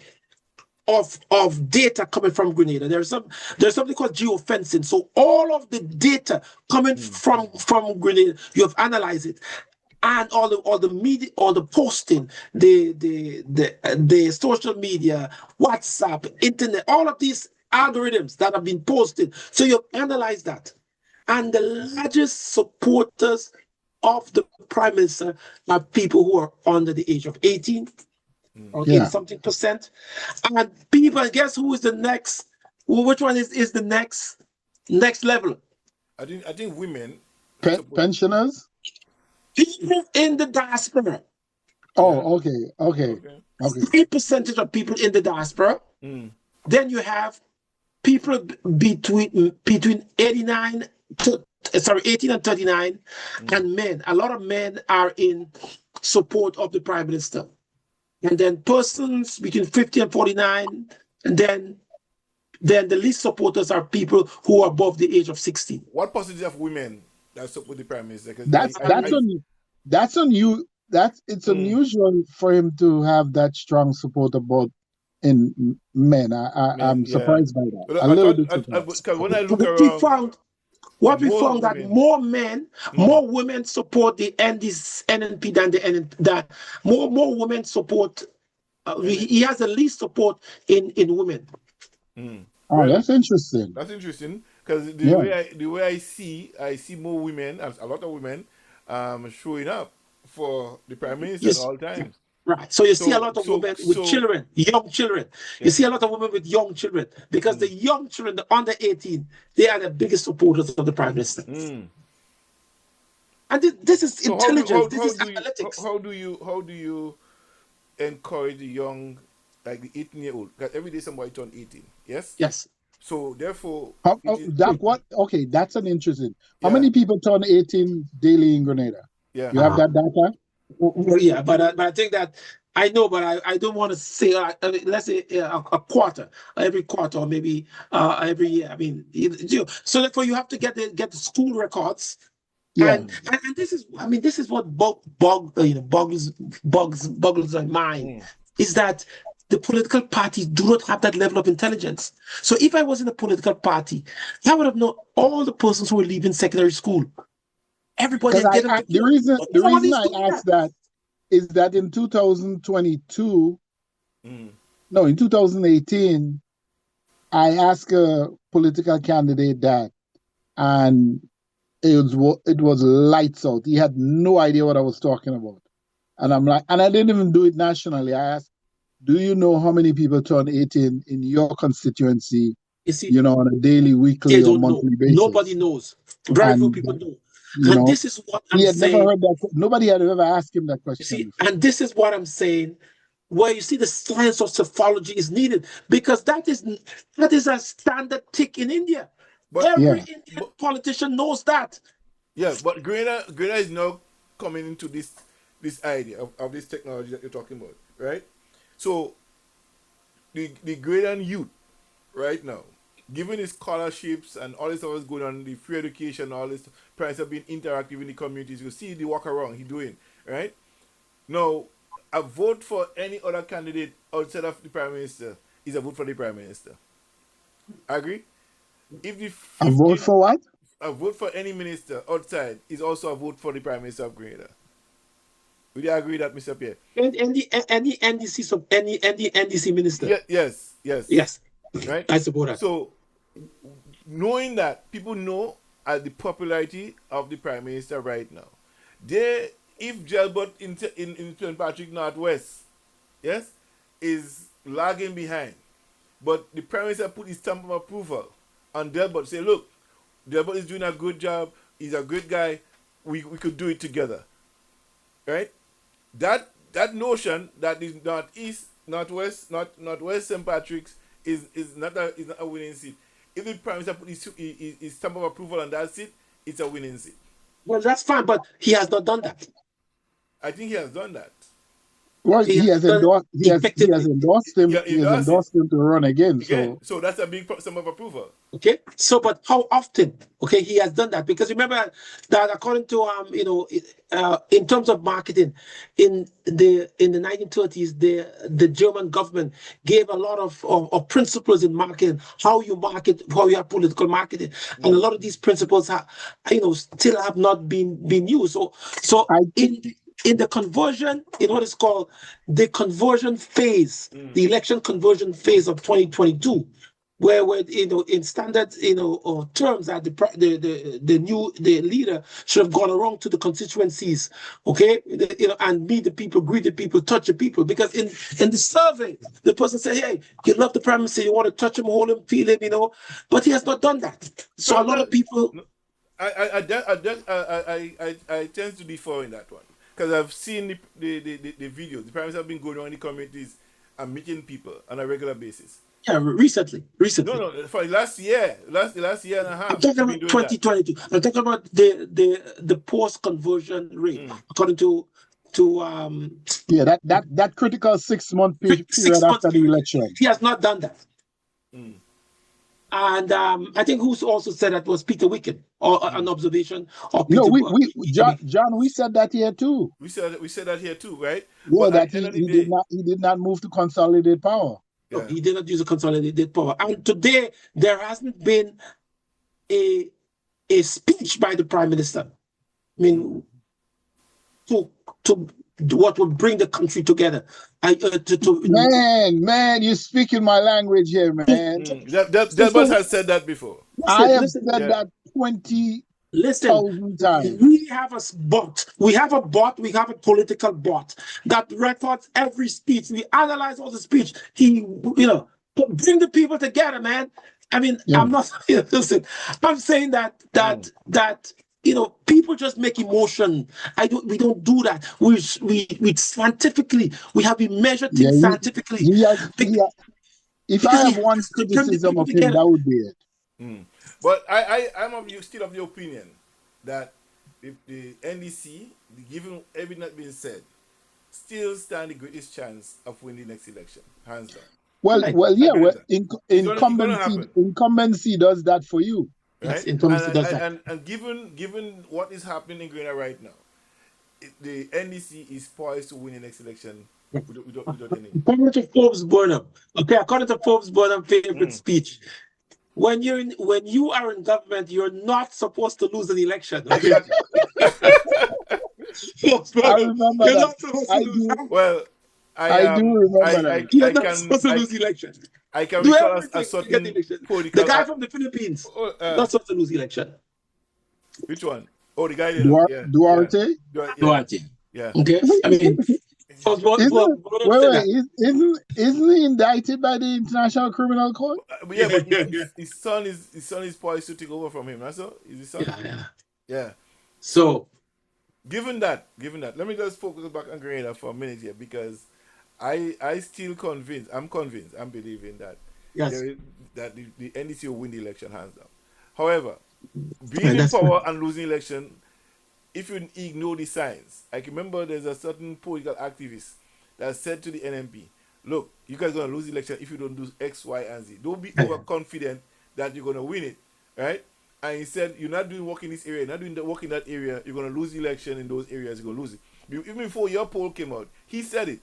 A: of data coming from Grenada. There's something called geofencing. So all of the data coming from Grenada, you have analyzed it. And all the media, all the posting, the social media, WhatsApp, internet, all of these algorithms that have been posted. So you've analyzed that. And the largest supporters of the prime minister are people who are under the age of 18 or 80 something percent. And people, guess who is the next? Which one is the next level?
B: I think women.
C: Pensioners?
A: People in the diaspora.
C: Oh, okay.
A: 3% of people in the diaspora. Then you have people between 18 and 39, and men. A lot of men are in support of the prime minister. And then persons between 50 and 49, and then the least supporters are people who are above the age of 60.
B: What percentage of women that support the prime minister?
C: It's unusual for him to have that strong support about in men. I'm surprised by that.
B: But
C: a little bit surprised.
B: Because when I look around,
A: what we found that more women support the NNP than the NNP. More women support. He has the least support in women.
C: Oh, that's interesting.
B: That's interesting because the way I see more women, a lot of women, showing up for the prime minister at all times.
A: Right. So you see a lot of women with children, young children. You see a lot of women with young children because the young children, the under 18, they are the biggest supporters of the prime minister. And this is intelligence. This is analytics.
B: How do you encourage the young, like the 18-year-old? Because every day somebody turn 18. Yes.
A: Yes.
B: So therefore,
C: Okay, that's an interesting. How many people turn 18 daily in Grenada?
B: Yeah.
C: You have that data?
A: Well, yeah, but I think that I know, but I don't want to say. Let's say a quarter, every quarter, or maybe every year. I mean, so therefore you have to get the school records.
C: Yeah.
A: And this is what boggles my mind is that the political parties do not have that level of intelligence. So if I was in a political party, I would have known all the persons who were leaving secondary school. Everybody.
C: The reason I asked that is that in 2022, in 2018, I asked a political candidate that, and it was lights out. He had no idea what I was talking about. And I'm like, and I didn't even do it nationally. I asked, do you know how many people turn 18 in your constituency, on a daily, weekly, or monthly basis?
A: Nobody knows. Very few people know. And this is what I'm saying.
C: Never heard that. Nobody had ever asked him that question.
A: And this is what I'm saying, where you see the science of psephology is needed, because that is a standard tick in India. But every Indian politician knows that.
B: Yeah, but Grenada is now coming into this idea of this technology that you're talking about, right? So the Grenadian youth right now, given the scholarships and all this stuff is going on, the free education, all this, parents have been interactive in the communities. You see the walk around he doing, right? Now, a vote for any other candidate outside of the prime minister is a vote for the prime minister. Agree?
C: A vote for what?
B: A vote for any minister outside is also a vote for the prime minister of Grenada. Would you agree that, Mr. Pierre?
A: Any NDC minister.
B: Yes. Right?
A: I support that.
B: So, knowing that, people know the popularity of the prime minister right now. If Gelbert in St. Patrick Northwest, yes, is lagging behind, but the prime minister put his stamp of approval on Delbert, say, look, Delbert is doing a good job, he's a good guy, we could do it together. Right? That notion that is Northwest St. Patrick's is not a winning seat. If the prime minister put his stamp of approval on that seat, it's a winning seat.
A: Well, that's fine, but he has not done that.
B: I think he has done that.
C: Well,
A: He
C: he
A: has
C: has
A: done
C: endorsed. He has
A: effectively.
C: endorsed him.
B: Yeah,
C: He has
B: that's it
C: endorsed him to run again.
B: again.
C: So
B: So that's a big sum of approval.
A: Okay, so but how often? Okay, he has done that because remember that according to in terms of marketing, in the 1930s, the German government gave a lot of principles in marketing, how you market, how you have political marketing, and a lot of these principles have, still have not been used. So
C: I
A: in the conversion, in what is called the conversion phase, the election conversion phase of 2022, where in standard terms that the leader should have gone around to the constituencies, okay, and meet the people, greet the people, touch the people, because in the survey the person said, hey, you love the prime minister, you want to touch him, hold him, feel him, but he has not done that. So
B: No,
A: a lot of
B: that,
A: people.
B: no, I tend to differ in that one because I've seen the videos. The parents have been going around in the communities and meeting people on a regular basis.
A: Yeah, recently.
B: No, no, for the last year and a
A: I'm
B: half,
A: talking
B: they've been
A: about
B: doing that.
A: 2022. I'm talking about the post conversion rate according to
C: yeah, that critical 6 month period
A: 6 months
C: after the
A: period.
C: election.
A: He has not done that.
B: Mm.
A: And I think who's also said that was Peter Wicken, or an observation of
C: No,
A: Peter.
C: John, we said that here too.
B: We said that here too, right?
C: Yeah,
B: But at
C: that
B: the end of the
C: he
B: day,
C: did not move to consolidate power.
A: No,
B: yeah.
A: he did not use a consolidated power. And today there hasn't been a speech by the prime minister. I mean, to what would bring the country together.
C: Man, you speaking my language here, man.
B: Delbert has said that before.
C: I
A: listen,
C: have
A: listen,
C: said
B: Yeah.
C: that 20,000
A: listen.
C: times.
A: We have a bot. We have a bot. We have a political bot that records every speech. We analyze all the speech. To bring the people together, man. I mean,
C: Yeah.
A: I'm not. Listen, I'm saying that people just make emotion. We don't do that. We scientifically, we measure
C: Yeah,
A: things scientifically.
C: if I
A: Because we
C: have
A: have
C: one
A: to bring the
C: criticism
A: people
C: of him,
A: together.
C: that would be it.
B: But I'm still of the opinion that the NDC, given everything that's been said, still stand the greatest chance of winning the next election, hands down.
C: Well,
A: Right.
C: well,
B: I
C: yeah.
B: believe
C: Well,
B: that. It's gonna happen,
C: incumbency does that for you.
A: Yes,
B: right?
A: incumbency does that.
B: And given what is happening in Grenada right now, the NDC is poised to win the next election without any.
A: According to Forbes Burnham, okay, according to Forbes Burnham favorite speech, when you are in government, you're not supposed to lose an election. Okay,
B: Exactly.
A: Forbes
C: I
A: Burnham,
C: remember
A: you're
C: that.
A: not supposed to
C: I
A: lose.
C: do.
B: Well,
C: I do remember that.
A: You're not supposed to lose the election.
B: I can
A: Do
B: recall a
A: everything to get the
B: certain
A: election. The
B: political
A: guy from the Philippines,
B: uh,
A: not supposed to lose the election.
B: which one? Oh, the guy there. Yeah, yeah,
C: Duarte?
B: yeah,
A: Duarte.
B: yeah.
A: Okay, I mean, Forbes Burnham said that.
C: Isn't he indicted by the International Criminal Court?
B: But yeah, but
A: Yeah.
B: his son is poised to take over from him. That's all. Is his son?
A: Yeah.
B: Yeah.
A: So
B: Given that, let me just focus back on Grenada for a minute here because I still convinced. I'm convinced. I'm believing that
A: yes,
B: that the NDC will win the election hands down. However, being
A: and
B: in
A: that's
B: power and losing election, if you ignore the signs, I can remember there's a certain political activist that said to the NMP, look, you guys are going to lose the election if you don't do X, Y, and Z. Don't be overconfident that you're going to win it, right? And he said, you're not doing work in this area, you're not doing the work in that area, you're going to lose the election in those areas, you're going to lose it. Even before your poll came out, he said it.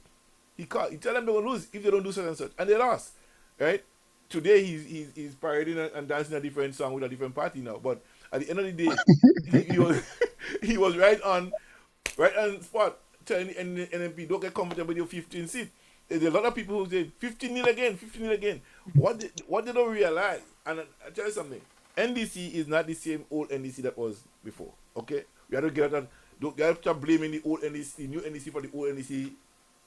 B: He told them they're going to lose if they don't do such and such. And they lost, right? Today he's parading and dancing a different song with a different party now. But at the end of the day, he was right on spot telling the NMP, don't get comfortable with your 15 seat. There's a lot of people who say 15 again. What they don't realize, and I tell you something, NDC is not the same old NDC that was before. Okay, we have to get that. Don't have to blaming the old NDC, the new NDC for the old NDC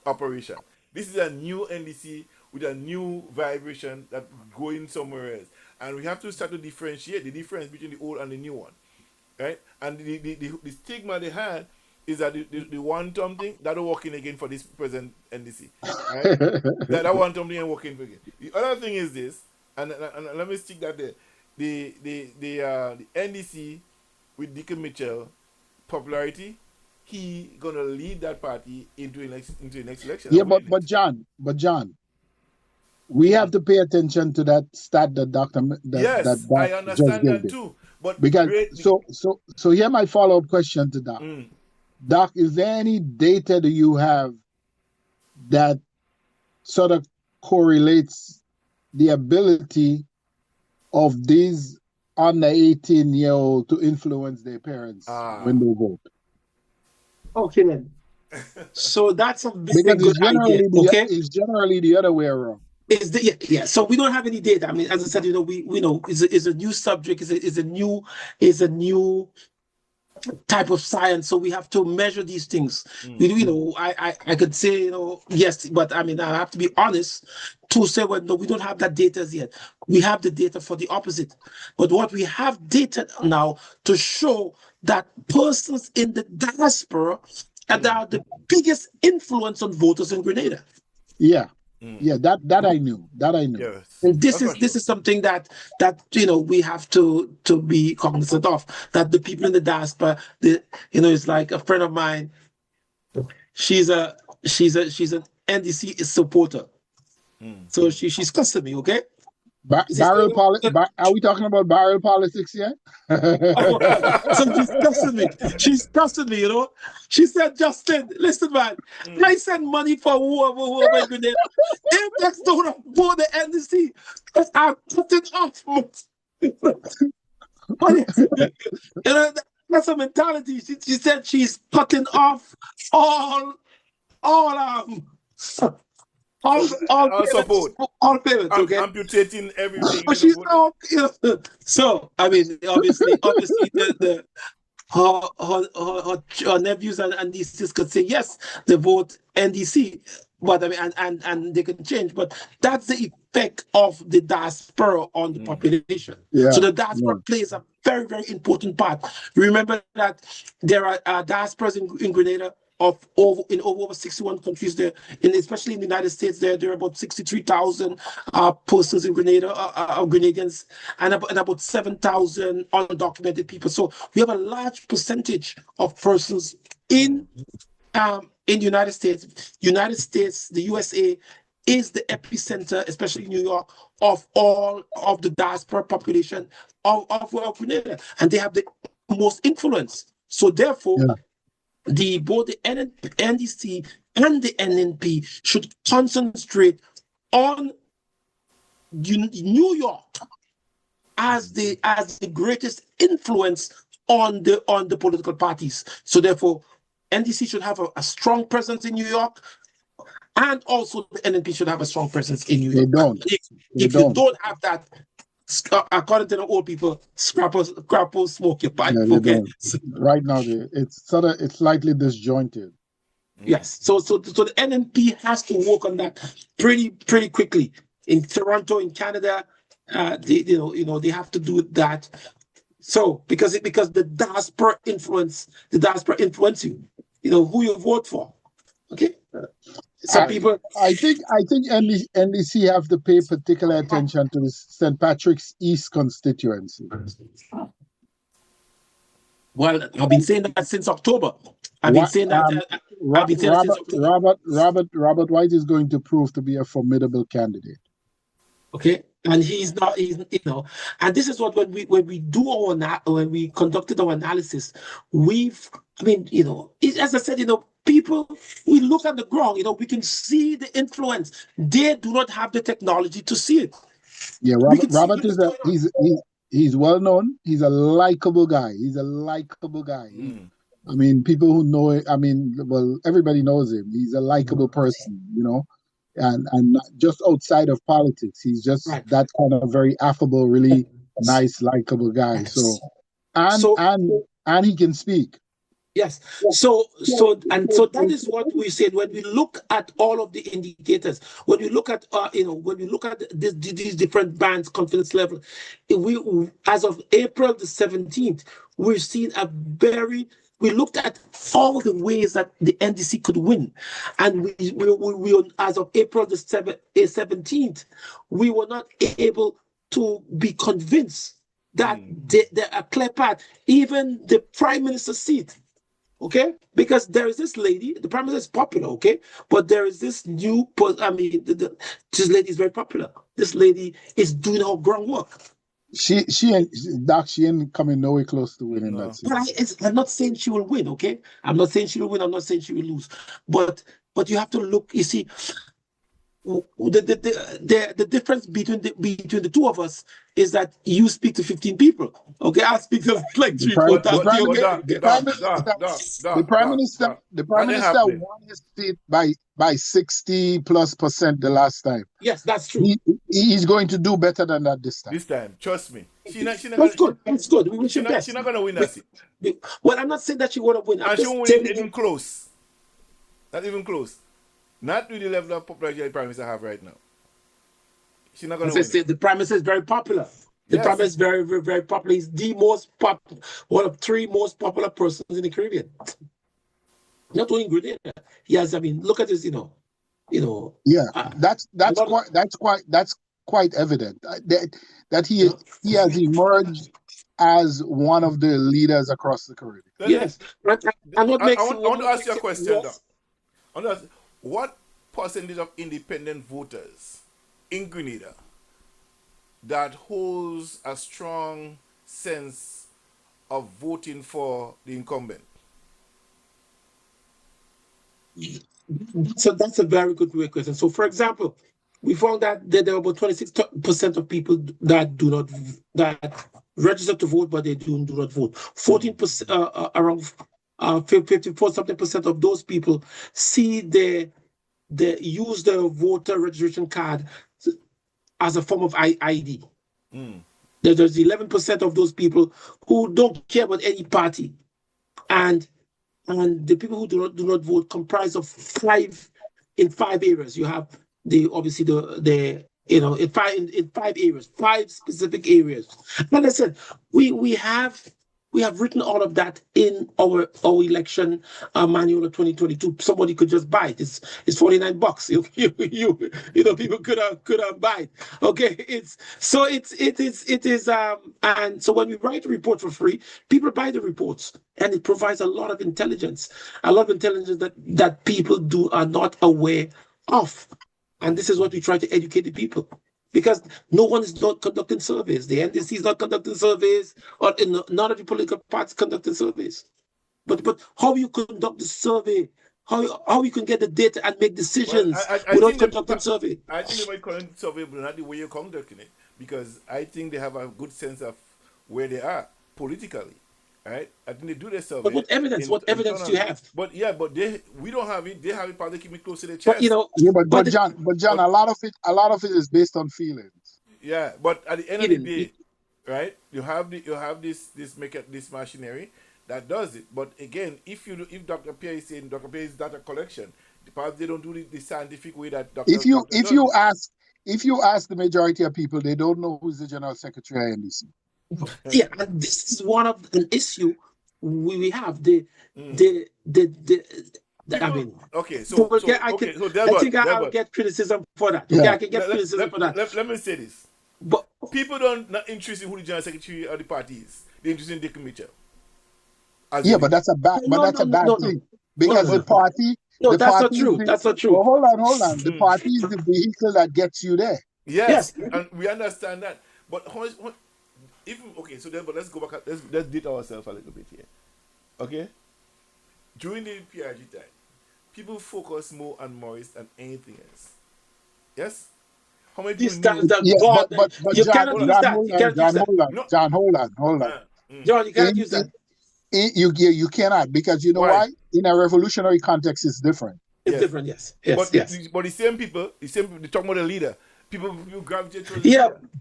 B: operation. This is a new NDC with a new vibration that going somewhere else, and we have to start to differentiate the difference between the old and the new one, right? And the stigma they had is that the one term thing that are working again for this present NDC, right? that one term thing ain't working again. The other thing is this, and let me stick that there. The NDC with Deacon Mitchell popularity, he gonna lead that party into the next election.
C: Yeah, but John, we have to pay attention to that stat that
B: Yes,
C: Doc
B: I
C: just
B: understand
C: gave
B: that
C: it.
B: too. But
C: Because so here my follow-up question to Doc.
B: Mm.
C: Doc, is there any data that you have that sort of correlates the ability of these under 18-year-old to influence their parents when they vote?
A: Okay then. So that's a very
C: Because
A: good idea. Okay.
C: it's generally the other way around.
A: Is the yeah. So we don't have any data. I mean, as I said, we know is a new subject, is a new type of science. So we have to measure these things. I could say, yes, but I mean, I have to be honest to say, well, no, we don't have that data as yet. We have the data for the opposite. But what we have data now to show that persons in the diaspora are the biggest influence on voters in Grenada.
C: Yeah. Yeah, that I knew.
B: Yes.
A: And this is something that we have to be cognizant of, that the people in the diaspora, it's like a friend of mine. She's an NDC supporter, so she's cussing me. Okay.
C: Are we talking about barrel politics yet?
A: So she's cussing me. She said, Justin, listen, man, I send money for whoever in Grenada. If that's don't for the NDC, I put it off. That's a mentality. She said she's cutting off all
B: support,
A: all payments, okay?
B: Amputating everything.
A: But she's all, so I mean, obviously, her nephews and nieces could say yes, they vote NDC, but I mean, and they can change. But that's the effect of the diaspora on the population.
C: Yeah,
A: so the diaspora plays a very, very important part. Remember that there are diasporas in Grenada in over 61 countries there, especially in the United States. There are about 63,000 persons in Grenada, Grenadians, and about 7,000 undocumented people. So we have a large percentage of persons in the United States. The USA is the epicenter, especially New York, of all of the diaspora population of Grenada, and they have the most influence. So therefore, both the NDC and the NNP should concentrate on New York as the greatest influence on the political parties. So therefore, NDC should have a strong presence in New York, and also the NNP should have a strong presence in New York.
C: They don't.
A: If you don't have that, according to the old people, scrapple, smoke your pipe.
C: Yeah,
A: okay.
C: Right now, it's slightly disjointed.
A: Yes. So the NNP has to work on that pretty quickly. In Toronto, in Canada, they have to do that. So because the diaspora influence you, who you vote for. Okay. Some people.
C: I think NDC have to pay particular attention to the St. Patrick's East constituency.
A: Well, I've been saying that since October.
C: Robert White is going to prove to be a formidable candidate.
A: Okay, and he's not. And this is what when we conducted our analysis, as I said, people, we look at the ground, we can see the influence. They do not have the technology to see it.
C: Yeah, Robert he's well known. He's a likable guy. I mean, people who know it, everybody knows him. He's a likable person, and not just outside of politics. He's just that kind of very affable, really nice, likable guy. So and he can speak.
A: Yes. So that is what we said when we look at all of the indicators. When we look at these different bands, confidence level, as of April the 17th, we're seeing we looked at all the ways that the NDC could win, and we as of April the 17th, we were not able to be convinced that there are clear path. Even the prime minister's seat, Okay, because there is this lady, the prime minister is popular, okay, but there is this this lady is very popular. This lady is doing her groundwork.
C: She ain't coming nowhere close to winning that seat.
A: But I'm not saying she will win, okay? I'm not saying she will win. I'm not saying she will lose. But you have to look. You see, the difference between the two of us is that you speak to 15 people. Okay, I speak to like
C: The
A: three,
C: prime,
A: four
C: the
A: thousand.
C: prime,
A: Okay,
C: the prime minister, the prime
B: That ain't
C: minister
B: happening.
C: won his seat by 60+% the last time.
A: yes, that's true.
C: He's going to do better than that this time.
B: This time, trust me. She not
A: That's good. That's good. We wish
B: she
A: her
B: not,
A: best.
B: she not gonna win that seat.
A: Well, I'm not saying that she won't win. I'm
B: And she
A: just
B: won't win
A: telling
B: even
A: you.
B: close. Not even close. Not with the level of popularity the prime minister have right now. She's not gonna
A: As I
B: win.
A: said, the prime minister is very popular. The
B: Yes.
A: prime minister is very, very, very popular. He's the most one of three most popular persons in the Caribbean. Not only in Grenada. He has. I mean, look at this.
C: Yeah, that's quite evident that he has emerged as one of the leaders across the Caribbean.
A: Yes, and what makes
B: I want to ask you a
A: it
B: question,
A: worse-
B: I want to ask, what percentage of independent voters in Grenada that holds a strong sense of voting for the incumbent?
A: So that's a very good question. So, for example, we found that there are about 26% of people that register to vote, but they do not vote. 14%, around 54 something percent of those people see they use the voter registration card as a form of ID. There's 11% of those people who don't care about any party, and the people who do not vote comprise of five areas. You have obviously the in five areas, five specific areas. But listen, we have written all of that in our election manual of 2022. Somebody could just buy it. It's $49. People could buy it. Okay, it is and so when we write a report for free, people buy the reports, and it provides a lot of intelligence, that people are not aware of. And this is what we try to educate the people, because no one is not conducting surveys. The NDC is not conducting surveys, or none of the political parties conducting surveys. But how you conduct the survey, how you can get the data and make decisions without conducting survey.
B: I think they might conduct survey, but not the way you're conducting it, because I think they have a good sense of where they are politically. Right? I think they do their survey.
A: But what evidence do you have?
B: But we don't have it. They have it, but they keep it close to their chest.
A: But
C: John, a lot of it is based on feelings.
B: Yeah, but at the end of the day, right? You have this machinery that does it. But again, if Dr. Pierre is saying Dr. Pierre is data collection, perhaps they don't do it the scientific way that Dr.
C: If you ask the majority of people, they don't know who's the general secretary of NDC.
A: Yeah, and this is one of an issue we have. I mean,
B: okay, so
A: I think I'll get criticism for that. Okay, I can get criticism for that.
B: Let me say this.
A: But
B: people not interested in who the general secretary of the party is. They're interested in Dick Mitchell.
C: But that's a bad thing. Because the party.
A: No, that's not true. That's not true.
C: Well, hold on. The party is the vehicle that gets you there.
B: Yes. And we understand that. But but let's go back. Let's date ourselves a little bit here. Okay? During the PRG time, people focus more on Morris than anything else. Yes? How many people
C: but
A: you cannot use that.
C: John, hold on.
A: John, you cannot use that.
C: You cannot, because you know why? In a revolutionary context, it's different.
A: It's different, yes.
B: But the same people, they talk about the leader. People gravitate towards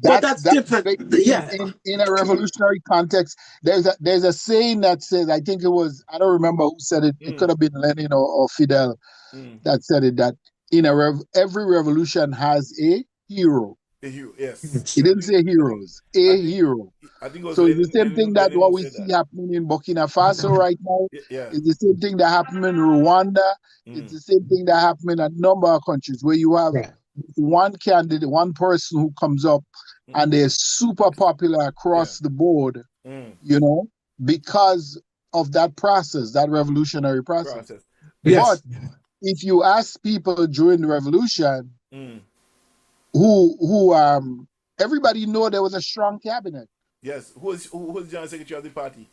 A: but that's different.
C: In a revolutionary context, there's a saying that says, I think it was, I don't remember who said it. It could have been Lenin or Fidel that said it, that every revolution has a hero.
B: A hero, yes.
C: He didn't say heroes. Hero.
B: I think it was
C: so it's the same thing that what we see happening in Burkina Faso right now. It's the same thing that happened in Rwanda. It's the same thing that happened in a number of countries where you have one candidate, one person who comes up and they're super popular across the board, because of that process, that revolutionary process.
B: Process.
C: But
A: Yes.
C: if you ask people during the revolution,
B: Mm.
C: who everybody know there was a strong cabinet.
B: Yes. Who was the general secretary of the party?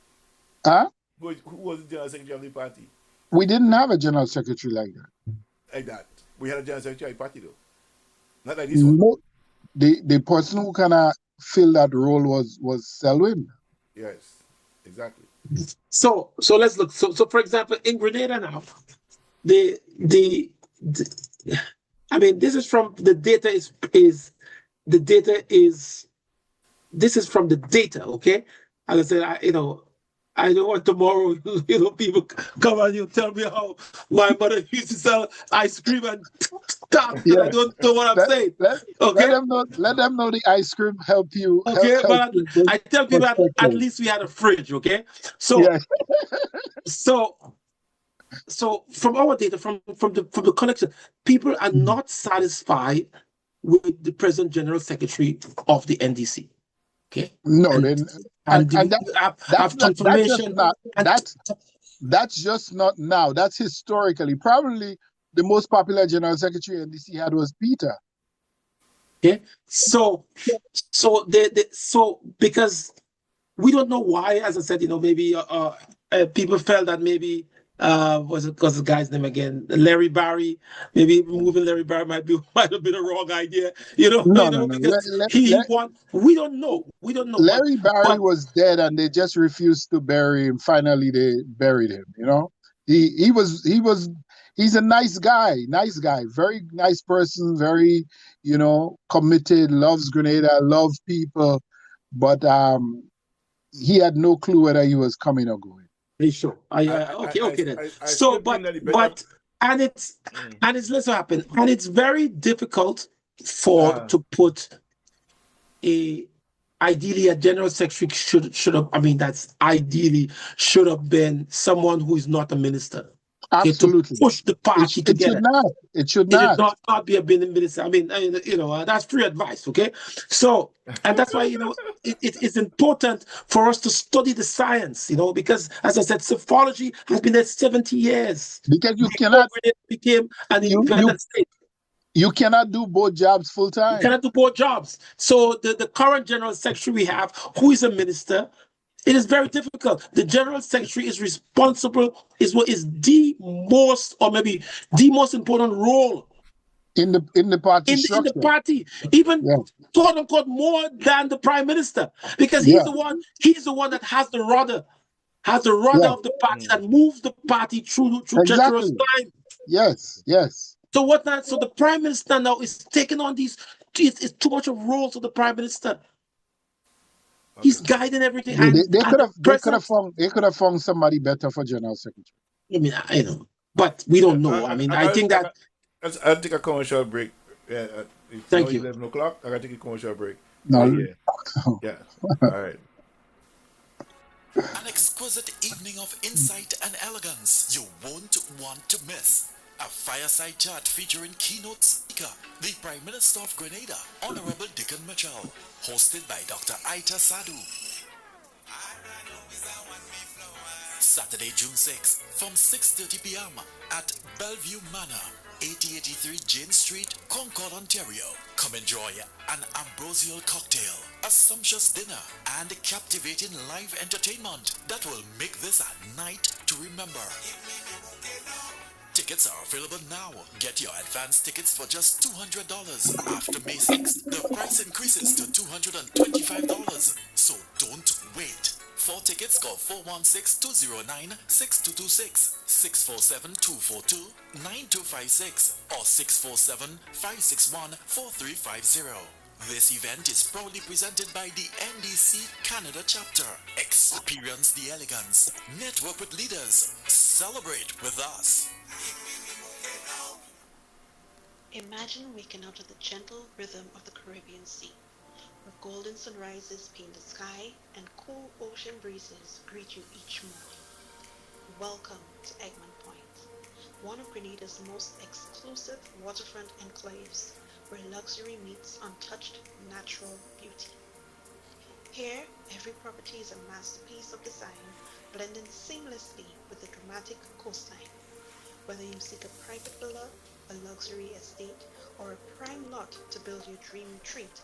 C: Huh?
B: Who was the general secretary of the party?
C: We didn't have a general secretary like that.
B: Like that. We had a general secretary of the party though. Not like this one.
C: No, the person who kind of filled that role was Selwyn.
B: Yes. Exactly.
A: So let's look. So for example, in Grenada now, the I mean, this is from the data is the data is this is from the data, okay? As I said, I don't want tomorrow, people come and you tell me how my mother used to sell ice cream and stuff, and I
C: Yeah,
A: don't know what I'm
C: let
A: saying.
C: let let
A: Okay,
C: them know. Let them know the ice cream help you
A: okay,
C: help
A: but
C: you build
A: I tell people at
C: perspective.
A: least we had a fridge, okay? So
C: Yes,
A: so so from our data, from the collection, people are not satisfied with the present general secretary of the NDC. Okay,
C: no,
A: and
C: then
A: and
C: and that's
A: have
C: not that's just
A: confirmation
C: not
A: and
C: that's just not now. That's historically probably the most popular general secretary NDC had was Peter.
A: okay. So because we don't know why, as I said, maybe people felt that maybe was it because the guy's name again, Larry Barry, maybe moving Larry Barry might have been a wrong idea,
C: No, no, no.
A: because he won. We don't know,
C: Larry Barry
A: but
C: was dead, and they just refused to bury him. Finally, they buried him. He was he's a nice guy, very nice person, very committed, loves Grenada, loves people, but he had no clue whether he was coming or going.
A: sure. Okay then.
B: I
A: So,
B: still think
A: but
B: that the better.
A: but and it's let's happen, and it's very difficult to put a ideally a general secretary should have. I mean, that's ideally should have been someone who is not a minister. Okay, to
C: Absolutely,
A: push the party
C: it should
A: together.
C: not. It should
A: It should
C: not.
A: not be a minister. I mean, that's free advice. Okay, so and that's why it's important for us to study the science. Because as I said, psephology has been there 70 years
C: Because you
A: before
C: cannot
A: it became an
C: you you
A: independent state.
C: you cannot do both jobs full
A: You
C: time.
A: cannot do both jobs. So the current general secretary we have, who is a minister, it is very difficult. The general secretary is responsible, is what is the most, or maybe the most important role
C: In the party
A: in the
C: structure.
A: party, even
C: Yeah,
A: quote unquote more than the prime minister, because
C: yeah,
A: he's the one that has the rudder
C: yeah.
A: of the party that moves the party through treacherous
C: Exactly.
A: time.
C: Yes, yes.
A: So what now? So the prime minister now is taking on these. It's too much of roles of the prime minister. He's
B: Okay.
A: guiding everything,
C: They, they
A: and
C: could
A: the
C: have they could have
A: president.
C: found they could have found somebody better for general secretary.
A: I mean, I know, but we don't know. I mean, I think that.
B: I'll take a commercial break. Yeah, it's now
A: Thank you.
B: 11 o'clock. I gotta take a commercial break.
C: No,
B: Right here. Yeah. All right.
F: An exquisite evening of insight and elegance you won't want to miss. A fireside chat featuring keynote speaker, the Prime Minister of Grenada, Honorable Dickon Mitchell, hosted by Dr. Aita Sadu. Saturday, June 6th from 6:30 p.m. at Bellevue Manor, 8083 Jane Street, Concord, Ontario. Come enjoy an ambrosial cocktail, a sumptuous dinner, and captivating live entertainment that will make this a night to remember. Tickets are available now. Get your advance tickets for just $200. After May 6th, the price increases to $225. So don't wait. For tickets, call 416-209-6226, 647-242-9256, or 647-561-4350. This event is proudly presented by the NDC Canada chapter. Experience the elegance. Network with leaders. Celebrate with us.
D: Imagine waking up to the gentle rhythm of the Caribbean Sea, where golden sunrises paint the sky and cool ocean breezes greet you each morning. Welcome to Egmont Point, one of Grenada's most exclusive waterfront enclaves, where luxury meets untouched natural beauty. Here, every property is a masterpiece of design blending seamlessly with the dramatic coastline. Whether you seek a private villa, a luxury estate, or a prime lot to build your dream retreat,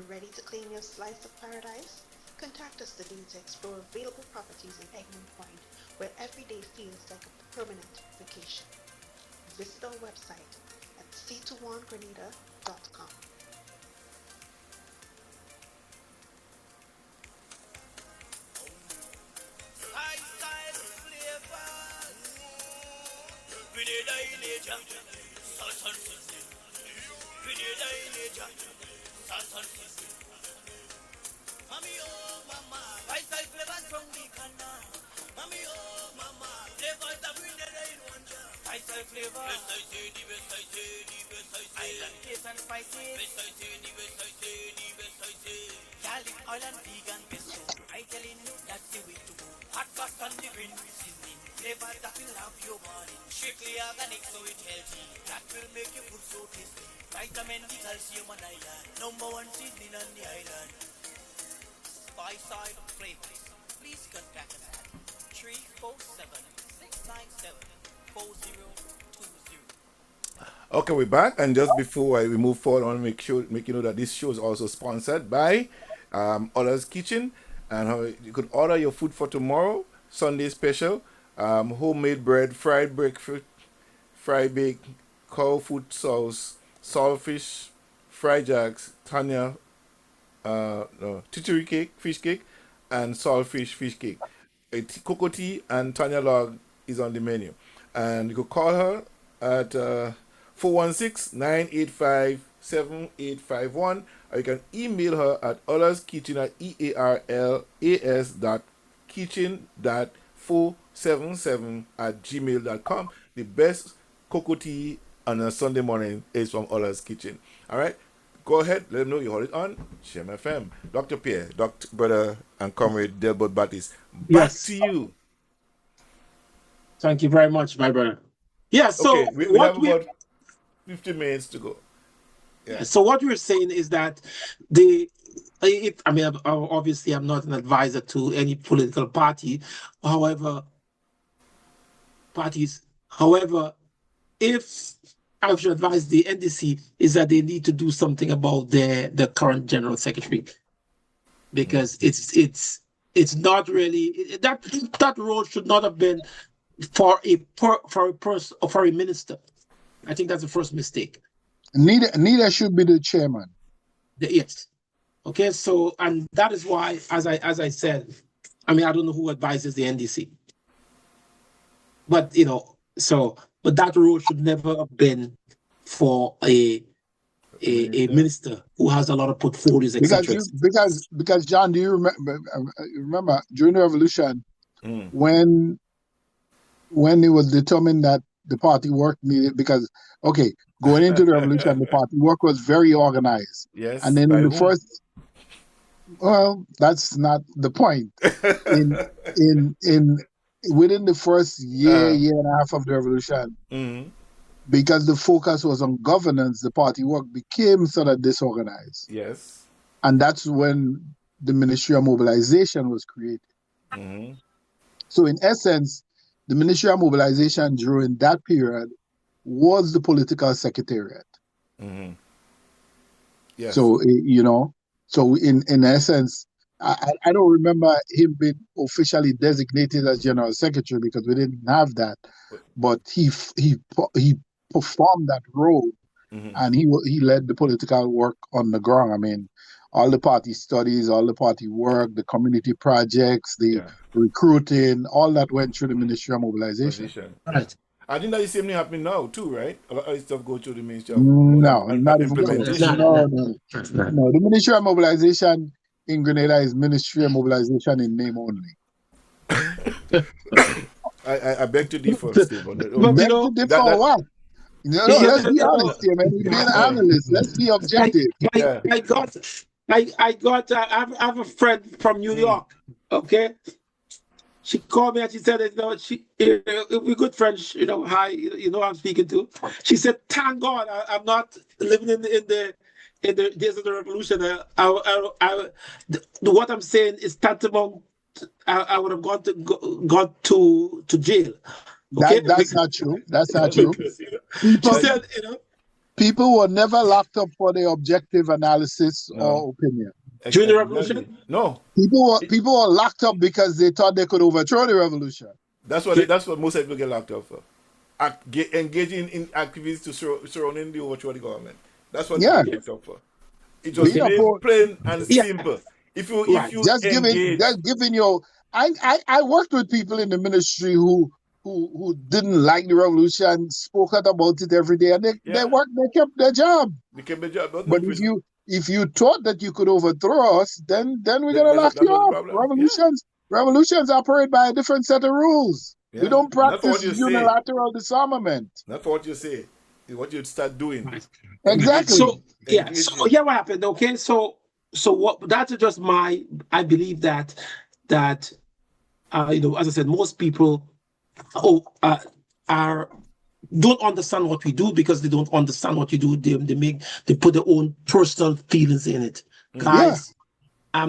D: ready to claim your slice of paradise? Contact us today to explore available properties in Egmont Point, where every day feels like a permanent vacation. Visit our website at c21grenada.com.
E: Lifestyle flavors. Grenada Ileja. Salsa system. Grenada Ileja. Salsa system. Mami oh mama. Lifestyle flavors from the Ghana. Mami oh mama. Flavors that Grenada in one jar. Lifestyle flavor. Best I say, the best I say, the best I say. Island taste and spicy. Best I say, the best I say, the best I say. Garlic oil and vegan pesto. I telling you that's the way to go. Hot sauce on the green seasoning. Flavor that will have your body. Strictly organic so it's healthy. That will make your food so tasty. Vitamin D, calcium and iron. Number one seasoning on the island. By side flavors. Please contact us at 347-697-4020.
B: Okay, we're back, and just before we move forward, I want to make you know that this show is also sponsored by Others Kitchen, and how you could order your food for tomorrow, Sunday special, homemade bread, fried breakfast, fried bake, cow food sauce, saltfish, fried jacks, Tanya, no, tittery cake, fish cake, and saltfish fish cake. Cocoa tea and Tanya log is on the menu, and you could call her at 416-985-7851, or you can email her at olarskitchen at earlas.kitchen.477 at gmail.com. The best cocoa tea on a Sunday morning is from Ola's Kitchen. All right? Go ahead, let them know you hold it on GEMFM. Dr. Pierre, Dr. Brother and Comrade Delbert Battis, back
A: Yes.
B: to you.
A: Thank you very much, my brother. Yeah, so
B: Okay, we have about 50 minutes to go. Yeah.
A: So what we're saying is that obviously I'm not an advisor to any political party, however, if I should advise the NDC is that they need to do something about the current general secretary, because it's not really that role should not have been for a person or for a minister. I think that's the first mistake.
C: Neither should be the chairman.
A: Yes. Okay. So, and that is why, as I said, I don't know who advises the NDC, but but that role should never have been for a minister who has a lot of portfolios, etc.
C: Because John, do you remember during the revolution when it was determined that the party work needed, because going into the revolution, the party work was very organized.
B: Yes.
C: And then in the first, well, that's not the point. Within the first year and a half of the revolution, because the focus was on governance, the party work became sort of disorganized.
B: Yes.
C: And that's when the Ministry of Mobilization was created. So in essence, the Ministry of Mobilization during that period was the political secretariat.
B: Yes.
C: So, so in essence, I don't remember him being officially designated as general secretary because we didn't have that, but he performed that role, and he led the political work on the ground. All the party studies, all the party work, the community projects, the recruiting, all that went through the Ministry of Mobilization.
A: Right.
B: I think that the same thing happening now too, right? A lot of stuff go through the Ministry of
C: No, not
B: implementation.
C: No. The Ministry of Mobilization in Grenada is Ministry of Mobilization in name only.
B: I beg to differ, Steve.
C: Beg to differ what? Let's be honest here, man. We're being analysts. Let's be objective.
A: I have a friend from New York. Okay, she called me and she said, we're good friends. Hi, I'm speaking to. She said, "Thank God, I'm not living in the days of the revolution. What I'm saying is tantamount I would have got to jail. Okay,
C: That's not true. That's not true.
A: she
C: People
A: said,
C: people were never locked up for their objective analysis
B: No.
C: or opinion.
A: during the
B: Exactly.
A: revolution.
B: No.
C: People were locked up because they thought they could overthrow the revolution.
B: That's what most people get locked up for. Engaging in activities surrounding the overthrow of the government. That's what
C: Yeah.
B: they get locked up for. It was
C: Being opposed-
B: plain and
A: Yeah.
B: simple. If you
C: just
B: engage,
C: giving your I worked with people in the ministry who didn't like the revolution, spoke out about it every day, and they kept their job.
B: they can be job.
C: But if you thought that you could overthrow us, then we're gonna lock you up. Revolutions operate by a different set of rules.
B: Yeah.
C: We don't
B: Not for what
C: practice
B: you say.
C: unilateral disarmament.
B: Not for what you say. It's what you start doing.
C: Exactly.
A: So what happened? Okay, so what? That's just I believe that as I said, most people don't understand what we do because they don't understand what you do. They put their own personal feelings in it. Guys, I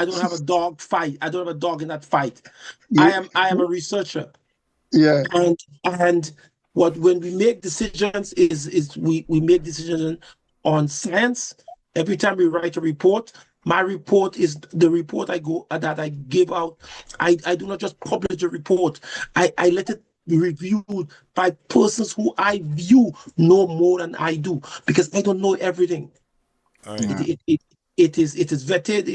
A: don't have a dog fight. I don't have a dog in that fight.
C: Yeah.
A: I am a researcher.
C: Yeah.
A: And when we make decisions is we make decisions on science. Every time we write a report, my report is the report that I give out. I do not just publish a report. I let it be reviewed by persons who I view know more than I do because I don't know everything. It is vetted.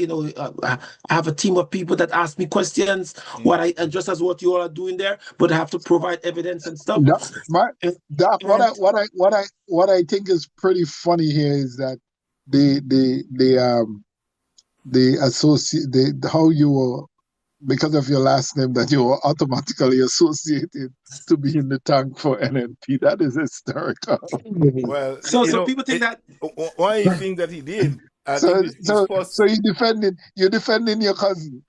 A: I have a team of people that ask me questions. And just as what you all are doing there, but I have to provide evidence and stuff.
C: What I think is pretty funny here is that how you were, because of your last name, that you were automatically associated to be in the tank for NNP. That is hysterical.
B: Well,
A: so people think that.
B: Why you think that he did?
C: So you're defending your cousin.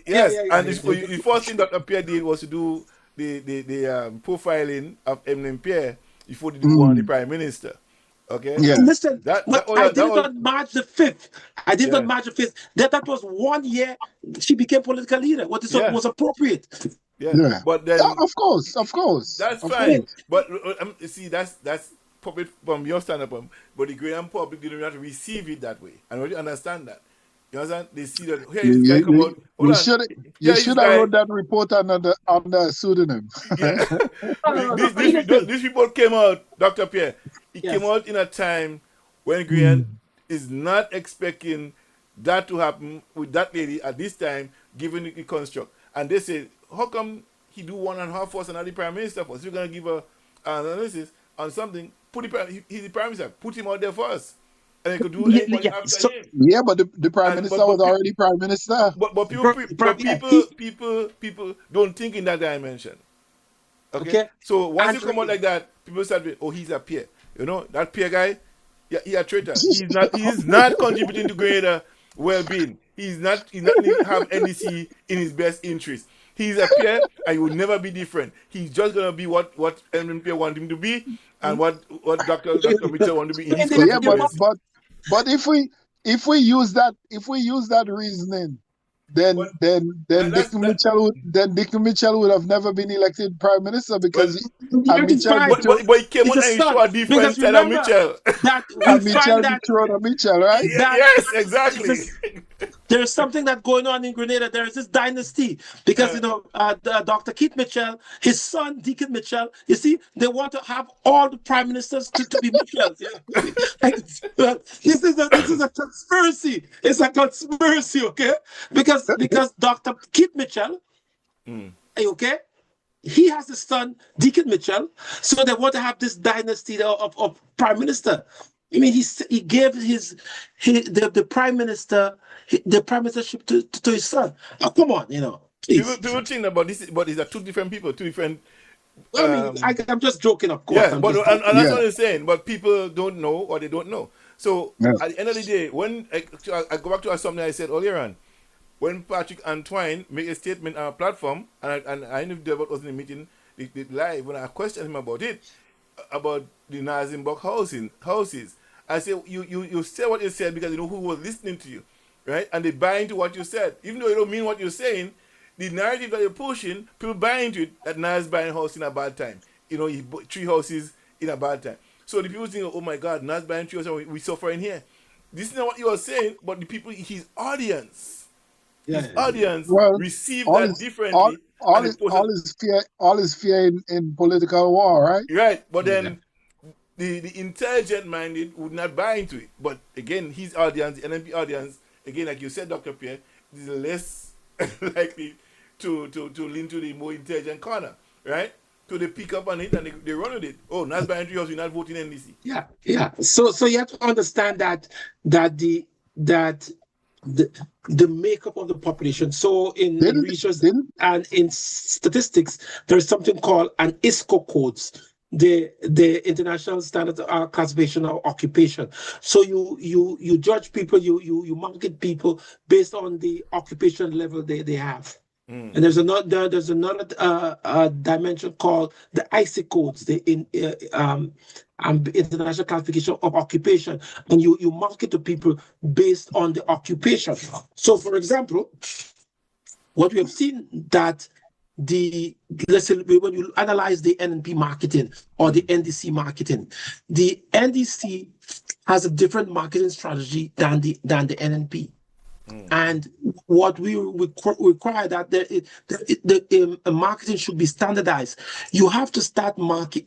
B: Yes, the first thing that Pierre did was to do the profiling of Eminent Pierre before they go on the Prime Minister. Okay.
C: Yeah.
A: Listen, I did it on March the 5th. I did it on March the 5th. That was 1 year she became political leader. What was appropriate.
B: Yeah. But then,
C: of course,
B: that's fine. But see, that's probably from your standpoint. But the Ghanaian public didn't have to receive it that way, and when you understand that, you understand, they see that here this guy come out.
C: You should have wrote that report under a pseudonym.
B: These people came out, Dr. Pierre. It came out in a time when Ghanaian is not expecting that to happen with that lady at this time, given the construct. And they say, how come he do 1.5 for us and not the Prime Minister for us? You're going to give an analysis on something. He's the Prime Minister. Put him out there first. And he could do anybody after him.
C: Yeah, but the Prime Minister was already Prime Minister.
B: But people don't think in that dimension. Okay? So once you come out like that, people start with, he's a peer. That peer guy, he's a traitor. He's not contributing to greater well-being. He's not have NDC in his best interest. He's a peer and he will never be different. He's just gonna be what MMP want him to be and what Dr. Mitchell want to be in his constituency.
C: But if we use that reasoning, then Dick Mitchell would have never been elected Prime Minister because
B: but he came on and he showed a different side of Mitchell.
C: Mitchell dethroned Mitchell, right?
B: Yes, exactly.
A: There's something that's going on in Grenada. There is this dynasty because Dr. Keith Mitchell, his son Deacon Mitchell. You see, they want to have all the prime ministers to be Mitchells. This is a conspiracy. It's a conspiracy, okay? Because Dr. Keith Mitchell, okay, he has a son Deacon Mitchell, so they want to have this dynasty of prime minister. I mean, he gave the prime minister the prime ministership to his son. Oh, come on,
B: People think about this, but these are two different people, two different.
A: I'm just joking, of course.
B: Yeah, that's what I'm saying. But people don't know or they don't know. So at the end of the day, when I go back to something I said earlier on, when Patrick Antoine made a statement on a platform, and I knew Delbert was in the meeting live, when I questioned him about it, about the Nazimbok houses, I said, you said what you said because you know who was listening to you. right? And they buy into what you said. Even though you don't mean what you're saying, the narrative that you're pushing, people buy into it that Nas buying a house in a bad time. He bought 3 houses in a bad time. So the people think, oh my God, Nas buying 3 houses, we suffering here. This is not what you are saying, but the people, his audience
C: Well,
B: receive
C: all
B: that
C: is all
B: differently, and
C: all
B: they
C: is
B: post it.
C: all is fear in political war, right?
B: Right, but
A: Yeah.
B: then the intelligent minded would not buy into it. But again, his audience, the NMP audience, again, like you said, Dr. Pierre, is less likely to lean to the more intelligent corner, right? So they pick up on it and they run with it. Oh, not buying 3 houses, you're not voting NDC.
A: Yeah. So you have to understand that the the makeup of the population. So in
C: Didn't
A: research
C: didn't
A: and in statistics, there is something called an ISCO codes, the International Standard Classification of Occupation. So you judge people, you market people based on the occupation level they have. And there's another dimension called the IC codes, International Classification of Occupation, and you market to people based on the occupation. So, for example, what we have seen that the let's say when you analyze the NNP marketing or the NDC marketing, the NDC has a different marketing strategy than the NNP. And what we require that the marketing should be standardized. You have to start market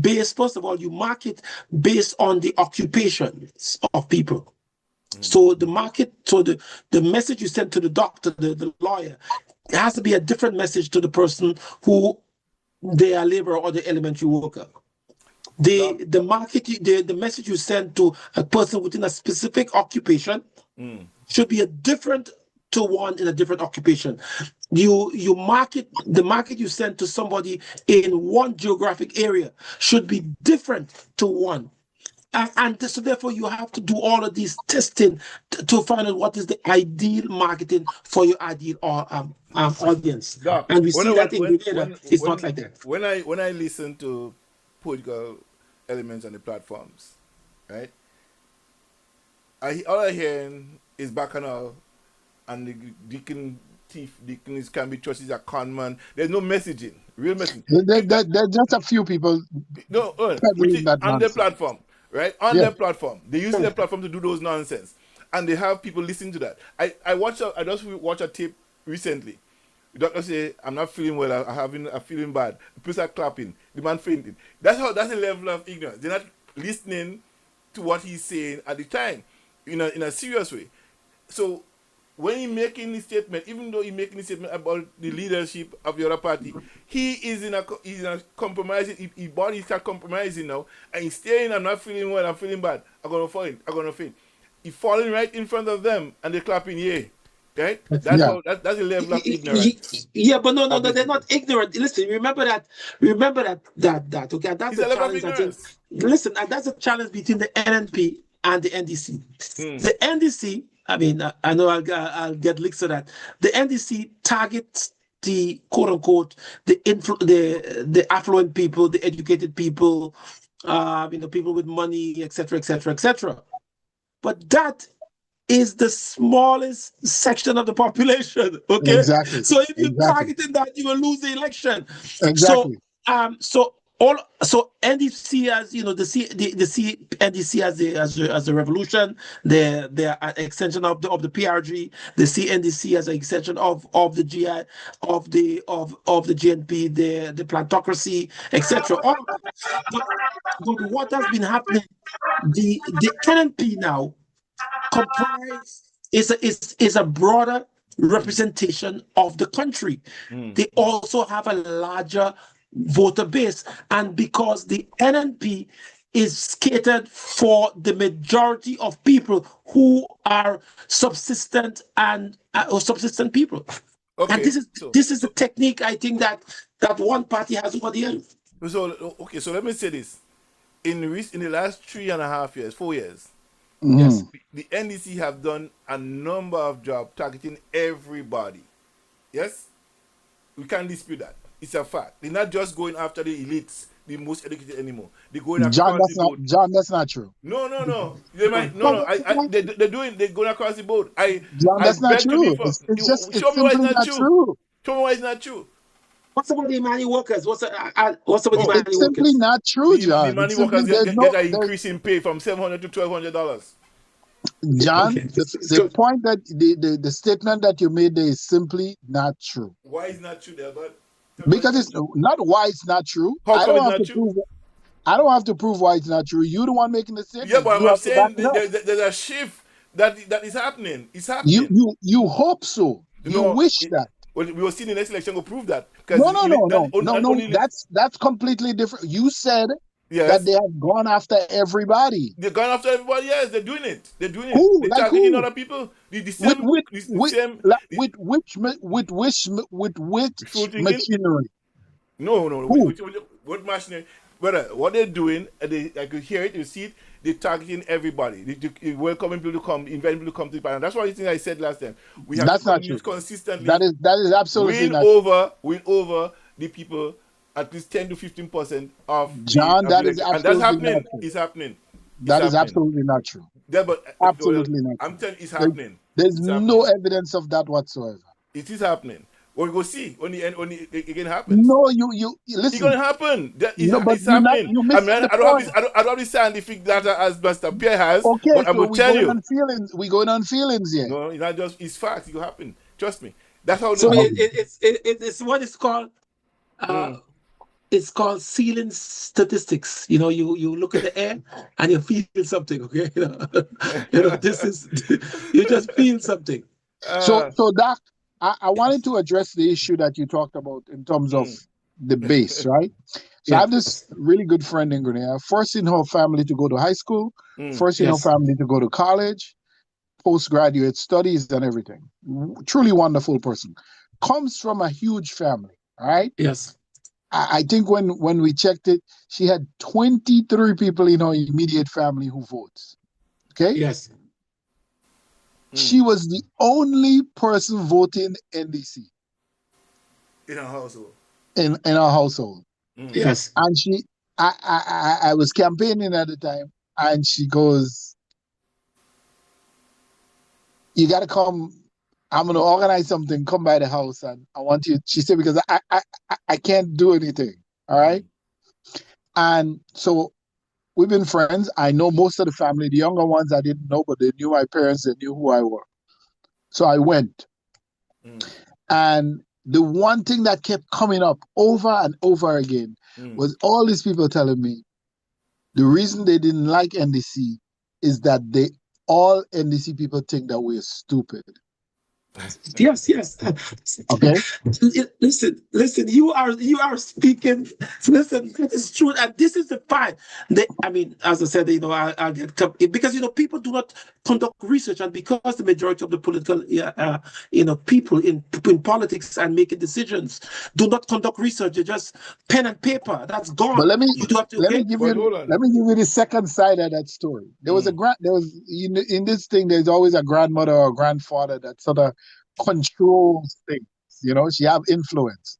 A: based. First of all, you market based on the occupations of people. So the message you send to the doctor, the lawyer, it has to be a different message to the person who they are laborer or the elementary worker. The message you send to a person within a specific occupation should be a different to one in a different occupation. You market the market you send to somebody in one geographic area should be different to one. So therefore you have to do all of these testing to find out what is the ideal marketing for your ideal audience.
B: Doc,
A: And we see that in Grenada, it's not like that.
B: when I listen to political elements on the platforms, right? All I hear is bacchanal and the deacon thief, deacons can be trusted as a con man. There's no messaging, real messaging.
C: there's just a few people
B: No, which
C: peddling
B: is
C: that
B: on their
C: nonsense.
B: platform, right? On
C: Yeah.
B: their platform, they use their platform to do those nonsense, and they have people listening to that. I just watched a tape recently. The doctor say, "I'm not feeling well. I'm feeling bad." The people are clapping. The man fainted. That's the level of ignorance. They're not listening to what he's saying at the time, in a serious way. So when he making the statement, even though he making the statement about the leadership of the other party, he is in a compromising. His body start compromising now, and he's saying, "I'm not feeling well. I'm feeling bad. I'm gonna faint." He's falling right in front of them, and they're clapping, "Yay!" Right? That's the level of ignorance.
A: Yeah, but no, they're not ignorant. Listen, remember that. Okay, and that's
B: It's
A: a
B: a level of
A: challenge. I think.
B: ignorance.
A: Listen, and that's a challenge between the NNP and the NDC. The NDC, I mean, I know I'll get links to that. The NDC targets the quote unquote the affluent people, the educated people, people with money, etc., etc., etc. But that is the smallest section of the population. Okay,
C: Exactly.
A: so if you
C: Exactly.
A: targeted that, you will lose the election. So,
C: Exactly.
A: so NDC as the NDC as a revolution, they're an extension of the PRG. They see NDC as an extension of the GI of the GNP, the plantocracy, etc. All of that. But what has been happening? The NNP now comprise is a broader representation of the country. They also have a larger voter base, and because the NNP is catered for the majority of people who are subsistent or subsistent people. And
B: Okay.
A: this is the technique I think that one party has over the other.
B: So let me say this: in the last 3.5 years, 4 years,
A: Yes.
B: the NDC have done a number of jobs targeting everybody. Yes, we can't dispute that. It's a fact. They're not just going after the elites. the most educated anymore. They're going
C: John,
B: across the board.
C: that's not true.
B: No. They might no. They're going across the board.
C: John,
B: I
C: that's not
B: beg to
C: true.
B: differ.
C: It's
B: Show me why it's
C: simply
B: not
C: not
B: true.
C: true.
B: Show me why it's not true.
A: What's about the money workers? What's about the money
C: It's simply
A: workers?
C: not true,
B: The
C: John.
B: money
C: It's simply
B: workers get an increase in pay from $700 to $1,200.
C: John,
A: Okay.
C: the point that the statement that you made there is simply not true.
B: Why is not true, there, but
C: Because it's not why it's not true.
B: How
C: I
B: come
C: don't
B: it's
C: have
B: not
C: to
B: true?
C: prove it. I don't have to prove why it's not true. You're the one making the statement.
B: Yeah, but
C: You
B: I'm
C: have to back
B: saying
C: it up.
B: there's a shift that is happening. It's happening.
C: You hope so. You wish that.
B: Well, we will see the next election will prove that.
C: No. That's completely different. You said that they have gone after everybody.
B: They're going after everybody. Yes, they're doing it. They're doing it.
C: Who?
B: They're
C: Like
B: targeting
C: who?
B: other people. With
C: which machinery?
B: No.
C: Who?
B: What machinery? Brother, what they're doing, I could hear it, you see it, they're targeting everybody. They're welcoming people to come, inviting people to come to the panel. That's why I said last time. We have
C: That's
B: to
C: not true.
B: consistently.
C: That is absolutely not true.
B: Win over the people at least 10 to 15% of
C: John,
B: the
C: that is
B: election. And that's
C: absolutely
B: happening.
C: not true.
B: It's happening.
C: That is absolutely not true.
B: Yeah, but
C: Absolutely not true.
B: I'm telling you, it's happening.
C: There's
B: It's
C: no
B: happening.
C: evidence of that whatsoever.
B: It is happening. We'll go see when it again happens.
C: No, you listen.
B: It's gonna happen.
C: But
B: It's happening.
C: you missed the
B: I don't
C: point.
B: have the scientific data as Mr. Pierre has.
C: Okay,
B: but I'm
C: so
B: gonna tell you.
C: we're going on feelings here.
B: No, it's not just. It's facts. It will happen. Trust me. That's how.
A: So it's what it's called. It's called ceiling statistics. You know, you look at the air and you feel something. Okay, this is you just feel something.
C: So Doc, I wanted to address the issue that you talked about in terms of the base, right? So I have this really good friend in Grenada, first in her family to go to high school, first in her family to go to college, postgraduate studies and everything. Truly wonderful person. Comes from a huge family, all right?
A: Yes.
C: I think when we checked it, she had 23 people in her immediate family who votes. Okay?
A: Yes.
C: She was the only person voting NDC.
B: In her household.
C: In our household.
A: Yes.
C: And I was campaigning at the time, and she goes, "You gotta come. I'm gonna organize something. Come by the house, and I want you." She said, "Because I can't do anything. All right." And so we've been friends. I know most of the family. The younger ones I didn't know, but they knew my parents. They knew who I was. So I went. And the one thing that kept coming up over and over again was all these people telling me the reason they didn't like NDC is that all NDC people think that we're stupid.
A: Yes.
C: Okay.
A: Listen. You are speaking. Listen, that is true, and this is the part. I mean, as I said, I get because people do not conduct research, and because the majority of the political, people in politics and making decisions do not conduct research. They just pen and paper. That's gone.
C: But let me
B: give
C: you the second side of that story. There was in this thing. There's always a grandmother or a grandfather that sort of controls things. She have influence.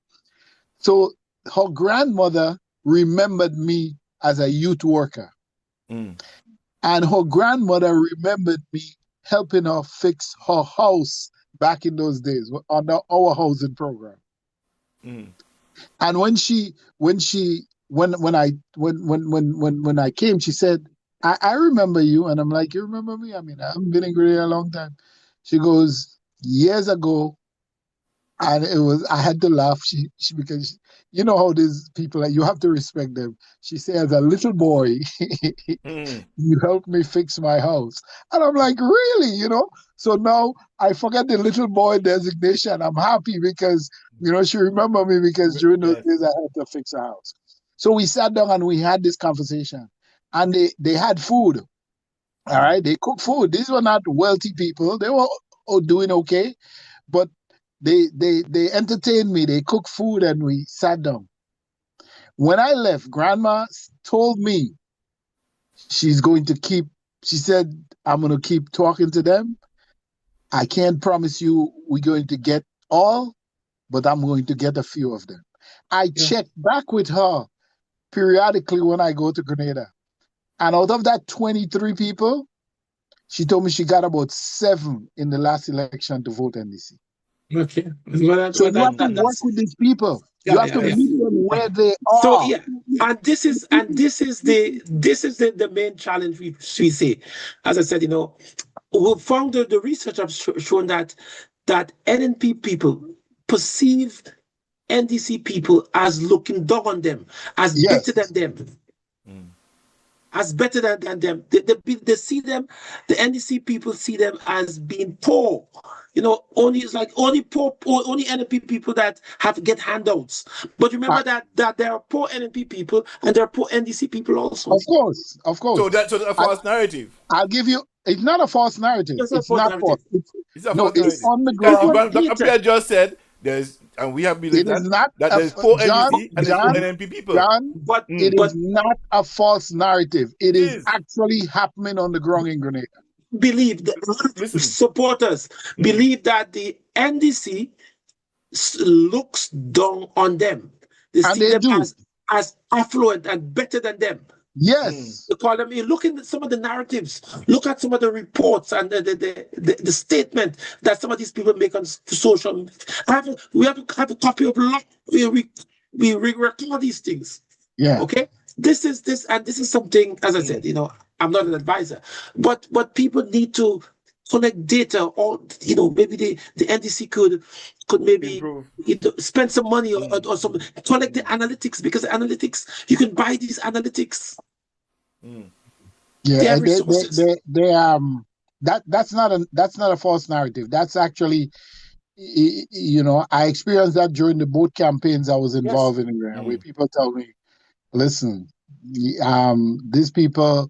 C: So her grandmother remembered me as a youth worker, and her grandmother remembered me helping her fix her house back in those days under our housing program. And when I came, she said, I remember you. And I'm like, you remember me? I mean, I haven't been in Korea a long time. She goes, years ago, and I had to laugh. She because you know how these people, you have to respect them. She said, as a little boy, you helped me fix my house. And I'm like, really? So now I forget the little boy designation. I'm happy because, she remembered me because during those days I had to fix a house. So we sat down and we had this conversation, and they had food. All right. They cooked food. These were not wealthy people. They were doing okay, but they entertained me. They cooked food and we sat down. When I left, Grandma told me she said, I'm going to keep talking to them. I can't promise you we're going to get all, but I'm going to get a few of them. I checked back with her periodically when I go to Grenada. And out of that 23 people, she told me she got about 7 in the last election to vote NDC.
A: Okay. Well,
C: So you have to work
A: that's
C: with these people.
A: yeah,
C: You have to
A: yeah.
C: meet them where they
A: So
C: are.
A: yeah, and this is the main challenge we see. As I said, we found the research have shown that NNP people perceive NDC people as looking down on them, as better
C: Yes.
A: than them. As better than them. They see them, the NDC people see them as being poor. Only it's like only only NNP people that get handouts. But remember that there are poor NNP people and there are poor NDC people also.
C: Of course.
B: So that's a false narrative.
C: I'll give you. It's not a false narrative.
A: It's not
C: false.
B: It's a
C: No,
B: false
C: it's
B: narrative.
C: on the
B: Because
C: ground.
B: Dr. Pierre just said and we have believed
C: It is
B: that
C: not
B: there's poor
C: John,
B: NDC and there's poor NNP people.
C: John,
A: But
C: it is not a false narrative. It is actually happening on the ground in Grenada.
A: Believe that supporters believe that the NDC looks down on them. They see them as affluent and better than them.
C: Yes.
A: They call them. You look at some of the narratives, look at some of the reports and the statement that some of these people make on social. We have a copy of law. We record these things.
C: Yeah.
A: Okay. This is something. As I said, I'm not an advisor, but people need to collect data, or maybe the NDC could maybe spend some money or something, collect the analytics, because analytics, you can buy these analytics.
C: Yeah, that's not a false narrative. That's actually, I experienced that during the boat campaigns I was involved in, where people tell me, listen, these people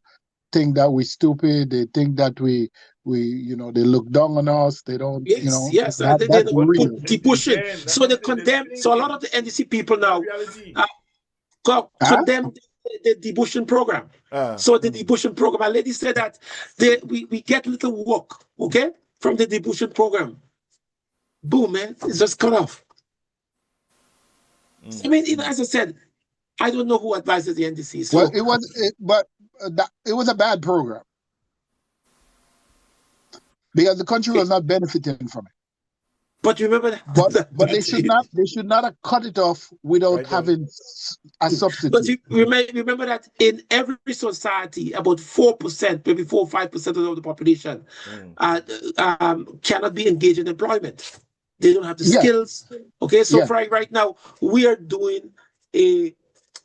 C: think that we're stupid. They think that we they look down on us. They don't,
A: they don't put the pushing. So they condemn. So a lot of the NDC people now condemn the debushing program. So the debushing program, a lady said that we get little work, okay, from the debushing program. Boom, man, it's just cut off. I mean, as I said, I don't know who advises the NDC. So.
C: Well, it was a bad program because the country was not benefiting from it.
A: But remember
C: that. But they should not have cut it off without having a substitute.
A: But you remember that in every society, about 4%, maybe 4 or 5% of the population cannot be engaged in employment. They don't have the skills. Okay, so right now we are doing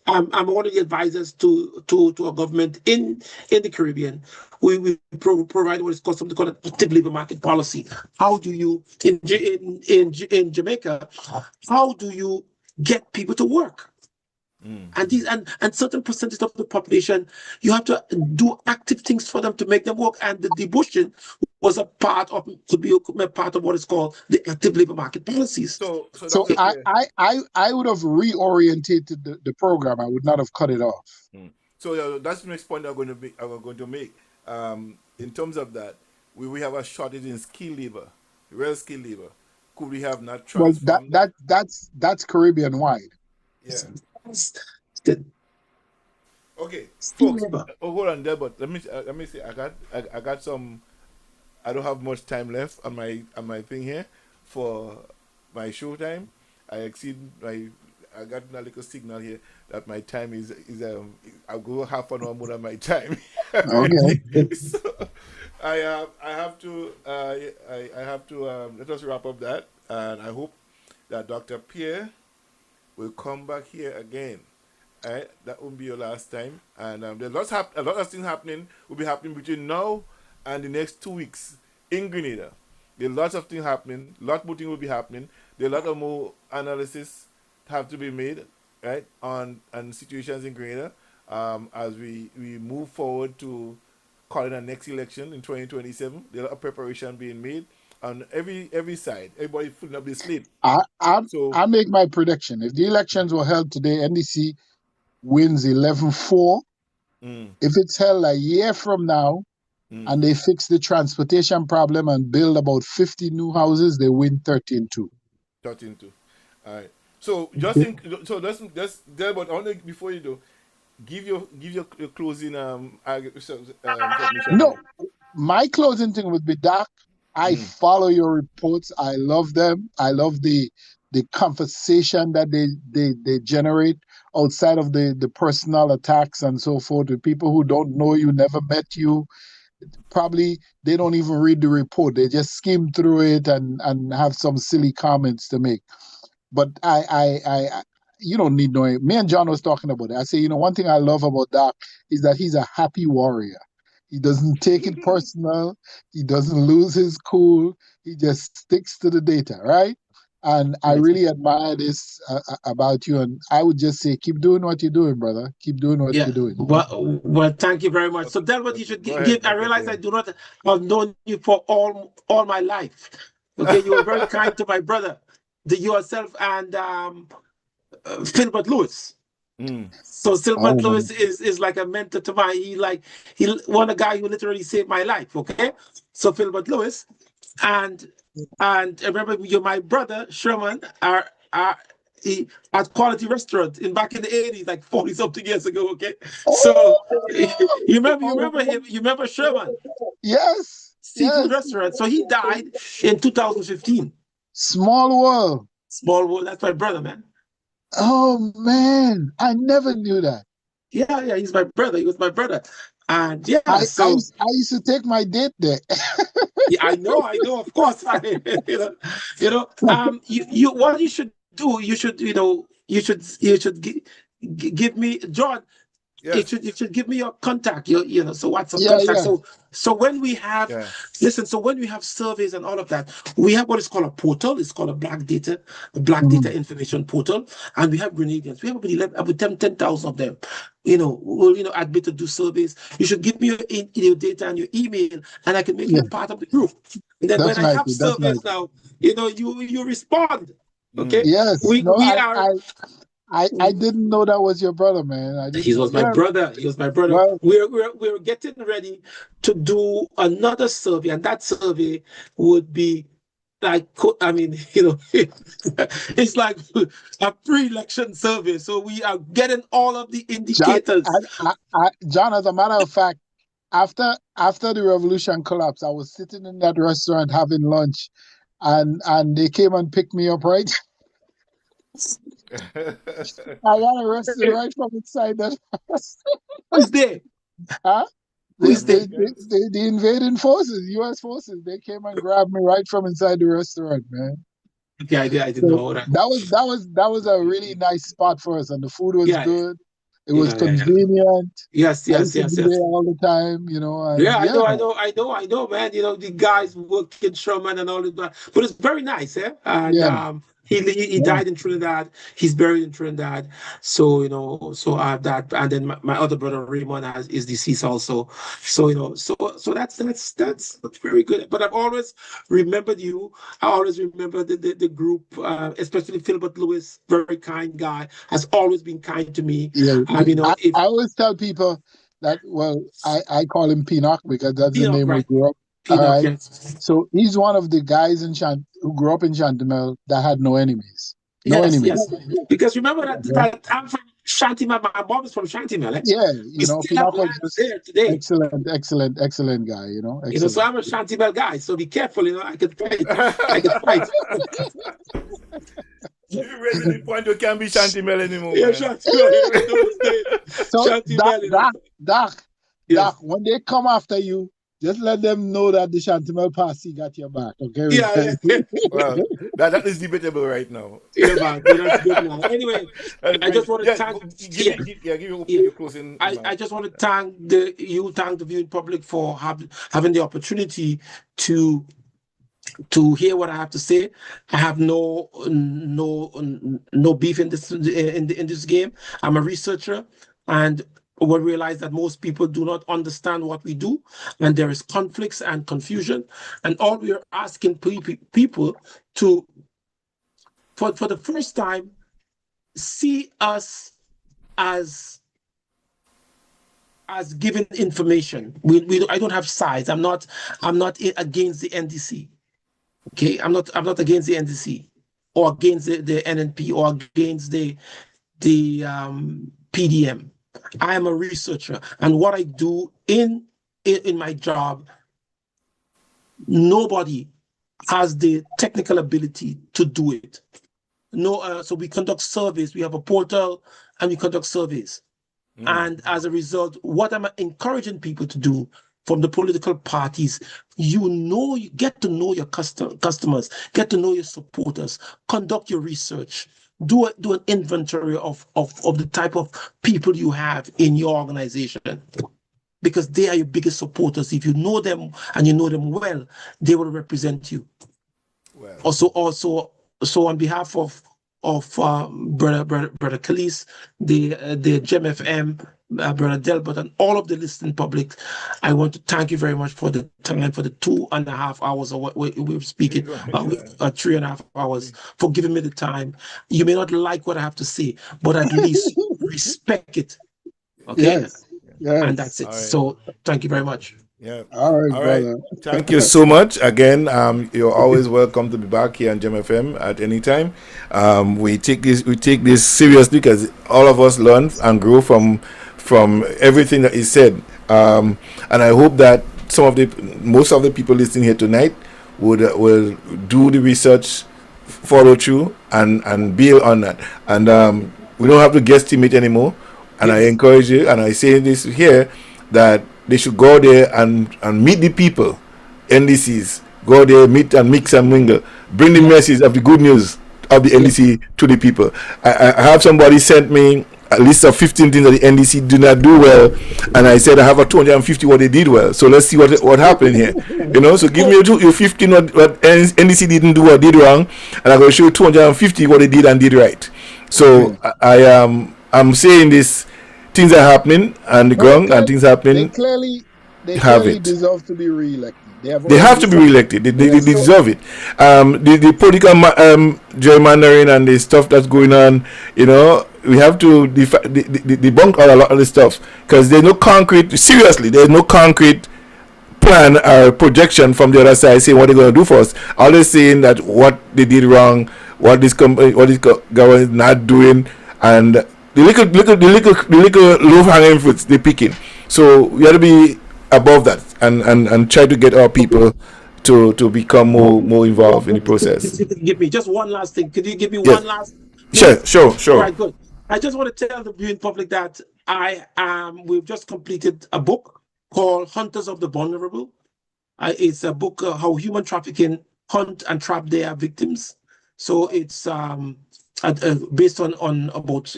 A: I'm one of the advisors to a government in the Caribbean. We provide what is called something called an active labor market policy. How do you in Jamaica? How do you get people to work? And certain percentage of the population, you have to do active things for them to make them work. And the debushing was could be a part of what is called the active labor market policies.
C: So I would have reorientated the program. I would not have cut it off.
B: So that's the next point I'm going to make. In terms of that, we have a shortage in skilled labor, real skilled labor. Could we have not transformed?
C: Well, that's Caribbean wide.
B: Yeah. Okay, folks. Hold on there, but let me see. I got some. I don't have much time left on my thing here for my show time. I got a little signal here that my time is I'll go half an hour more than my time.
C: Okay.
B: So I have to let us wrap up that, and I hope that Dr. Pierre will come back here again. All right, that won't be your last time. And there's a lot of things happening. Will be happening between now and the next 2 weeks in Grenada. There are lots of things happening. A lot more things will be happening. There are a lot of more analysis have to be made, right, on situations in Grenada as we move forward to calling our next election in 2027. There are a lot of preparation being made on every side. Everybody filling up their sleep.
C: I make my prediction. If the elections were held today, NDC wins 11-4. If it's held a year from now and they fix the transportation problem and build about 50 new houses, they win 13-2.
B: 13-2. All right. So just think. So that's there. But only before you do, Give your closing submission
C: No,
B: here.
C: my closing thing would be Doc. I follow your reports. I love them. I love the conversation that they generate outside of the personal attacks and so forth with people who don't know you, never met you. Probably they don't even read the report. They just skim through it and have some silly comments to make. But you don't need no. Me and John was talking about it. I say, one thing I love about Doc is that he's a happy warrior. He doesn't take it personal. He doesn't lose his cool. He just sticks to the data, right? And I
A: Right.
C: really admire this about you. And I would just say, keep doing what you're doing, brother. Keep doing what
A: Yeah.
C: you're doing.
A: Well, thank you very much. So
B: Okay,
A: then what you
B: okay.
A: should
B: Go ahead,
A: give, I
B: Dr.
A: realize I
B: Ken.
A: do not have known you for all my life. Okay, you were very kind to my brother, yourself and Philbert Lewis. So
C: Oh,
A: Philbert
C: man.
A: Lewis is like a mentor to mine. He one a guy who literally saved my life. Okay, so Philbert Lewis, and I remember you, my brother Sherman, are at Quality Restaurant back in the 80s, like 40 something years ago. Okay, so you remember him? You remember Sherman
C: Yes,
A: Seafood
C: yes.
A: Restaurant? So he died in 2015.
C: Small world.
A: Small world. That's my brother, man.
C: Oh, man. I never knew that.
A: Yeah, he's my brother. He was my brother, and yeah,
C: I, I,
A: so.
C: I used to take my date there.
A: Yeah, I know, of course. What you should do, you should give me, John.
B: Yes.
A: You should give me your contact, so WhatsApp
C: Yeah,
A: contact.
C: yeah.
A: So when we have,
B: Yeah.
A: listen, so when we have surveys and all of that, we have what is called a portal. It's called a black
C: Mhm.
A: data information portal, and we have Grenadians. We have about 10,000 of them. Admit to do surveys. You should give me your data and your email, and I can make you
C: Yeah,
A: a part of the group. And then when
C: that's
A: I
C: nice.
A: have
C: That's nice.
A: surveys now, you respond. Okay,
C: Yes. No,
A: we are.
C: I didn't know that was your brother, man. I
A: He
C: didn't.
A: was my
C: Yeah.
A: brother. He was my brother.
C: Well,
A: We're getting ready to do another survey, and that survey would be like, I mean, it's like a pre-election survey. So we are getting all of the
C: John,
A: indicators.
C: John, as a matter of fact, after the revolution collapsed, I was sitting in that restaurant having lunch, and they came and picked me up. Right, I got arrested right from inside that.
A: Who's there?
C: Huh?
A: Who's there?
C: The invading forces, U.S. forces, they came and grabbed me right from inside the restaurant, man.
A: Okay, I didn't
C: So
A: know that.
C: that was a really nice spot for us, and the food was
A: Yeah,
C: good. It was
A: yeah.
C: convenient.
A: Yes,
C: I
A: yes,
C: used to
A: yes,
C: be there
A: yes.
C: all the time, and
A: Yeah,
C: yeah,
A: I know, man. The guys work in Sherman and all of that, but it's very nice, eh? And
C: yeah,
A: he
C: yeah,
A: died in Trinidad. He's buried in Trinidad. So so I have that, and then my other brother Raymond is deceased also. So so that's very good. But I've always remembered you. I always remember the group, especially Philbert Lewis, very kind guy, has always been kind to me.
C: yeah.
A: If
C: I always tell people that, well, I call him Pinnock because that's the
A: Pinocchio,
C: name we
A: right?
C: grew up. All right.
A: Pinocchio.
C: So he's one of the guys who grew up in Chantemelle that had no enemies. No
A: Yes,
C: enemies.
A: yes. Because remember
C: Yeah,
A: that I'm from Shantimel. My mom is from Shantimel. Eh?
C: yeah,
A: We still have
C: Pinnock was
A: lands
C: just
A: there today.
C: excellent guy,
A: So
C: excellent.
A: I'm a Shantimel guy. So be careful. I could fight. I could fight.
B: You're raising the point you can't be Shantimel anymore,
A: Yeah,
B: man.
A: Shantimel. In those days,
C: So
A: Shantimel.
C: Doc,
A: Yes.
C: when they come after you, just let them know that the Chantemelle Posse got your back, okay?
A: Yeah, yeah.
B: Well, that is debatable right now.
A: Yeah, man. Yeah, that's good, man. Anyway, I just want to
B: Yeah,
A: thank.
B: give
A: Yeah.
B: your closing
A: I
B: remark.
A: just want to thank the viewing public for having the opportunity to hear what I have to say. I have no beef in this game. I'm a researcher, and we realize that most people do not understand what we do, and there is conflicts and confusion. And all we are asking people to, for the first time, see us as giving information. I don't have sides. I'm not against the NDC. Okay, I'm not against the NDC or against the NNP or against the PDM. I am a researcher, and what I do in my job, nobody has the technical ability to do it. No, so we conduct surveys. We have a portal, and we conduct surveys. And as a result, what I'm encouraging people to do from the political parties, you get to know your customers, get to know your supporters, conduct your research, do an inventory of the type of people you have in your organization, because they are your biggest supporters. If you know them and you know them well, they will represent you.
B: Well,
A: So on behalf of brother Khalees, the GEMFM, brother Delbert, and all of the listening public, I want to thank you very much for the time, for the 2.5 hours of what we were speaking, 3.5 hours, for giving me the time. You may not like what I have to say, but at least respect it. Okay,
C: Yes.
A: and
C: Yes.
A: that's it.
B: All right.
A: So thank you very much.
B: Yeah.
C: All right,
B: All right.
C: brother.
B: Thank you so much. Again, you're always welcome to be back here on GEMFM at any time. We take this seriously because all of us learn and grow from everything that is said. And I hope that most of the people listening here tonight will do the research, follow through, and build on that. And we don't have to guesstimate anymore. And I encourage you, and I say this here, that they should go there and meet the people, NDCs. Go there, meet and mix and mingle. Bring the message of the good news of the NDC to the people. I have somebody sent me a list of 15 things that the NDC do not do well, and I said I have a 250 what they did well. So let's see what happened here. So give me your 15 what NDC didn't do or did wrong, and I'm going to show you 250 what they did and did right. So I'm saying this. Things are happening on the ground, and things happening.
C: They clearly deserve to be re-elected.
B: They have to be re-elected. They deserve it. The political gerrymandering and the stuff that's going on, we have to debunk a lot of the stuff, because there's no concrete. Seriously, there's no concrete plan or projection from the other side saying what they're going to do for us. All they're saying that what they did wrong, what this government is not doing, and the little low hanging fruits they're picking. So we have to be above that and try to get our people to become more involved in the process.
A: Give me just one last thing. Could you give me one last?
B: Sure.
A: All right, good. I just want to tell the viewing public that we've just completed a book called Hunters of the Vulnerable. It's a book how human trafficking hunt and trap their victims. So it's based on about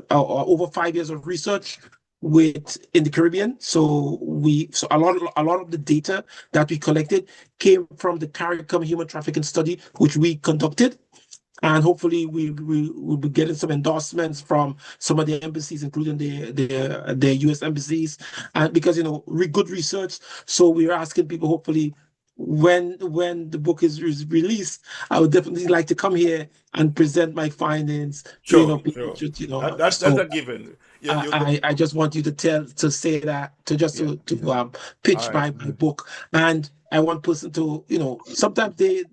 A: over 5 years of research in the Caribbean. So a lot of the data that we collected came from the CARICOM human trafficking study, which we conducted. And hopefully we'll be getting some endorsements from some of the embassies, including the U.S. embassies, and because good research. So we're asking people, hopefully, when the book is released, I would definitely like to come here and present my findings.
B: Sure. That's a given.
A: I just want you to say that to pitch my book, and I want person to sometimes they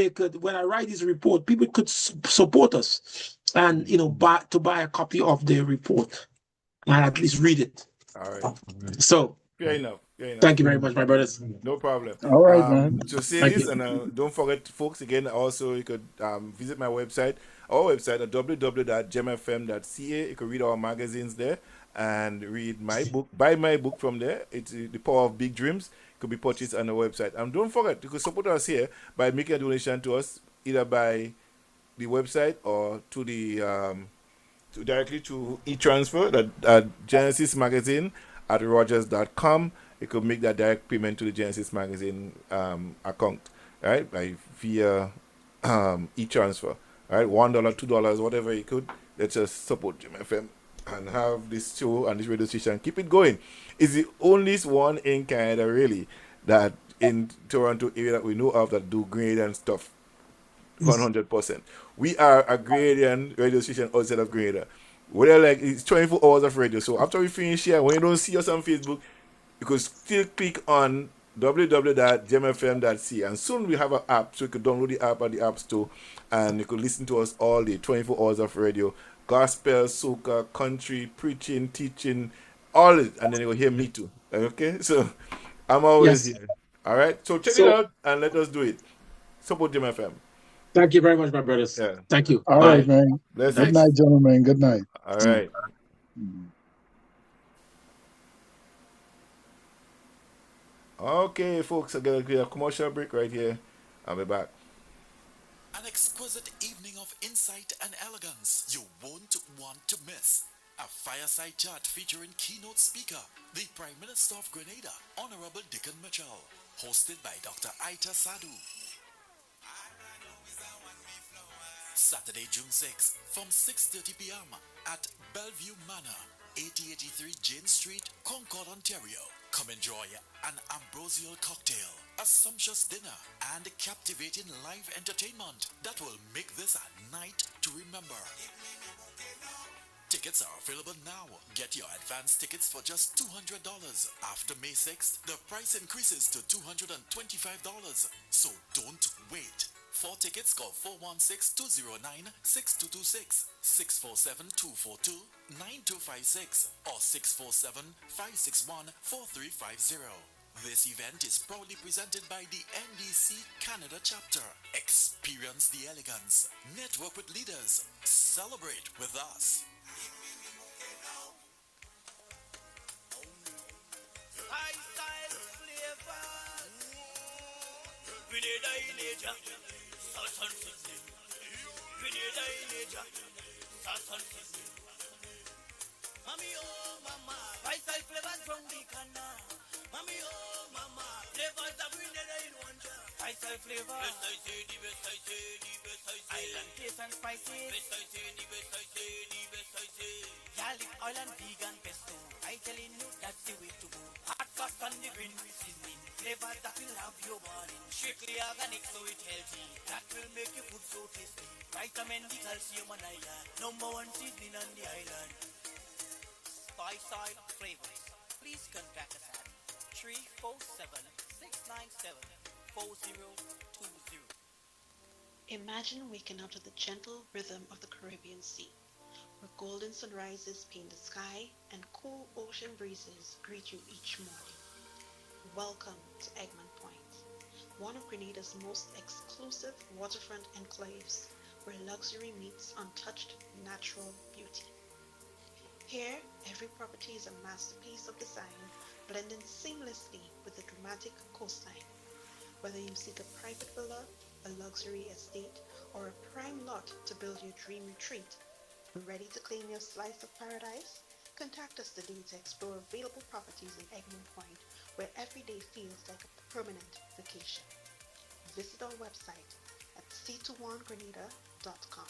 A: could when I write this report, people could support us and buy a copy of the report and at least read it.
B: All right.
A: So
B: fair enough.
A: Thank you very much, my brothers.
B: No problem.
C: All right, man.
B: So say this, and don't forget, folks. Again, also you could visit my website, our website at www.gemfm.ca. You can read our magazines there and read my book. Buy my book from there. It's The Power of Big Dreams. It could be purchased on the website. And don't forget, you could support us here by making a donation to us, either by the website or to the directly to e-transfer at Genesis Magazine at Rogers.com. You could make that direct payment to the Genesis Magazine account, right? Via e-transfer, right? $1, $2, whatever you could. Let's just support GEMFM and have this show and this radio station. Keep it going. It's the only one in Canada, really, that in Toronto area that we know of that do Grenadian stuff. 100%. We are a Grenadian radio station outside of Grenada. It's 24 hours of radio. So after we finish here, when you don't see us on Facebook, you could still click on www.gemfm.ca, and soon we have an app, so you could download the app at the App Store, and you could listen to us all day, 24 hours of radio gospel, soca, country, preaching, teaching, all it, and then you will hear me too. Okay, so I'm always
A: Yes.
B: here. All right, so check it
A: So
B: out and let us do it. Support GMFM.
A: thank you very much, my brothers.
B: Yeah.
A: Thank you.
C: All
B: All
C: right,
A: Bye.
B: right.
C: man. Good
B: Blessings.
C: night, gentlemen. Good night.
B: All right.
C: Mm.
B: Okay, folks, I got to get a commercial break right here. I'll be back.
F: An exquisite evening of insight and elegance you won't want to miss. A fireside chat featuring keynote speaker, the Prime Minister of Grenada, Honorable Dickon Mitchell, hosted by Dr. Aita Sadu. Saturday, June 6th from 6:30 p.m. at Bellevue Manor, 8083 Jane Street, Concord, Ontario. Come enjoy an ambrosial cocktail, a sumptuous dinner, and captivating live entertainment that will make this a night to remember. Tickets are available now. Get your advance tickets for just $200. After May 6th, the price increases to $225. So don't wait. For tickets, call 416-209-6226, 647-242-9256, or 647-561-4350. This event is proudly presented by the NDC Canada chapter. Experience the elegance. Network with leaders. Celebrate with us.
E: High style flavor. Grenada Ileja. Southern Sydney. Grenada Ileja. Southern Sydney. Mami oh mama. High style flavors from the Ghana. Mami oh mama. Flavors that Grenada in one jar. High style flavor. Best I say, the best I say, the best I say. Island taste and spices. Best I say, the best I say, the best I say. Garlic oil and vegan pesto. I telling you that's the way to go. Hot sauce on the green seasoning. Flavors that will have your body. Strictly organic so it's healthy. That will make your food so tasty. Vitamin D, calcium and iron. Number one seasoning on the island. Five-side flavors. Please contact us at 347-697-4020.
D: Imagine waking up to the gentle rhythm of the Caribbean Sea, where golden sunrises paint the sky and cool ocean breezes greet you each morning. Welcome to Egmont Point, one of Grenada's most exclusive waterfront enclaves, where luxury meets untouched natural beauty. Here, every property is a masterpiece of design, blending seamlessly with the dramatic coastline. Whether you seek a private villa, a luxury estate, or a prime lot to build your dream retreat, ready to claim your slice of paradise? Contact us today to explore available properties in Egmont Point, where every day feels like a permanent vacation. Visit our website at c21grenada.com.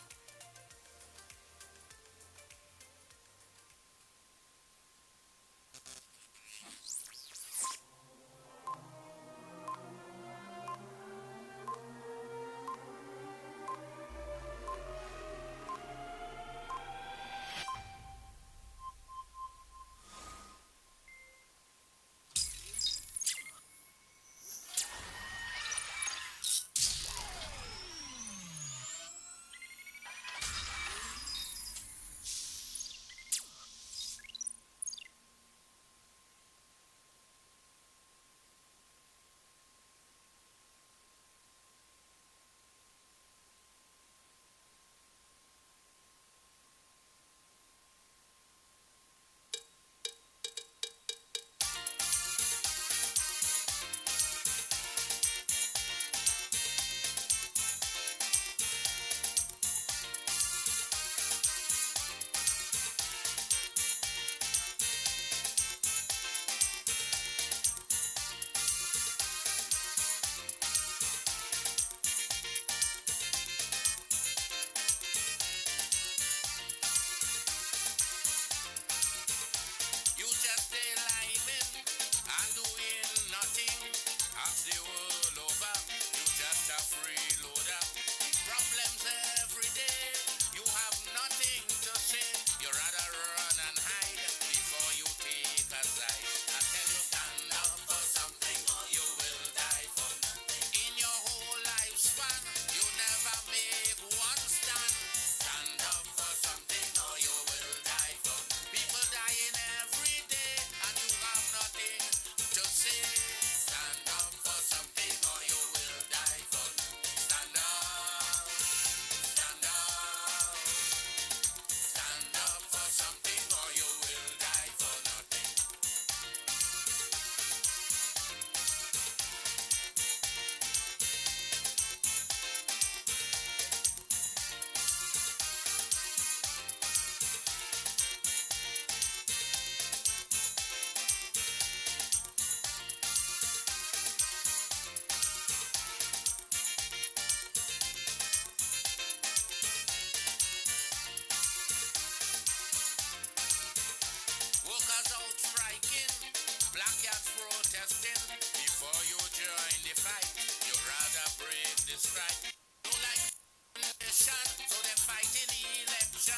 E: You just stay lying and doing nothing. Ask the world over. You just a freeloader. Problems every day. You have nothing to say. You rather run and hide before you take a side. I tell you, stand up for something or you will die for nothing. In your whole lifespan, you never make one stand. Stand up for something or
G: backyard protesting. Before you join the fight, you rather break the strike. Don't like nation, so they fight in the election.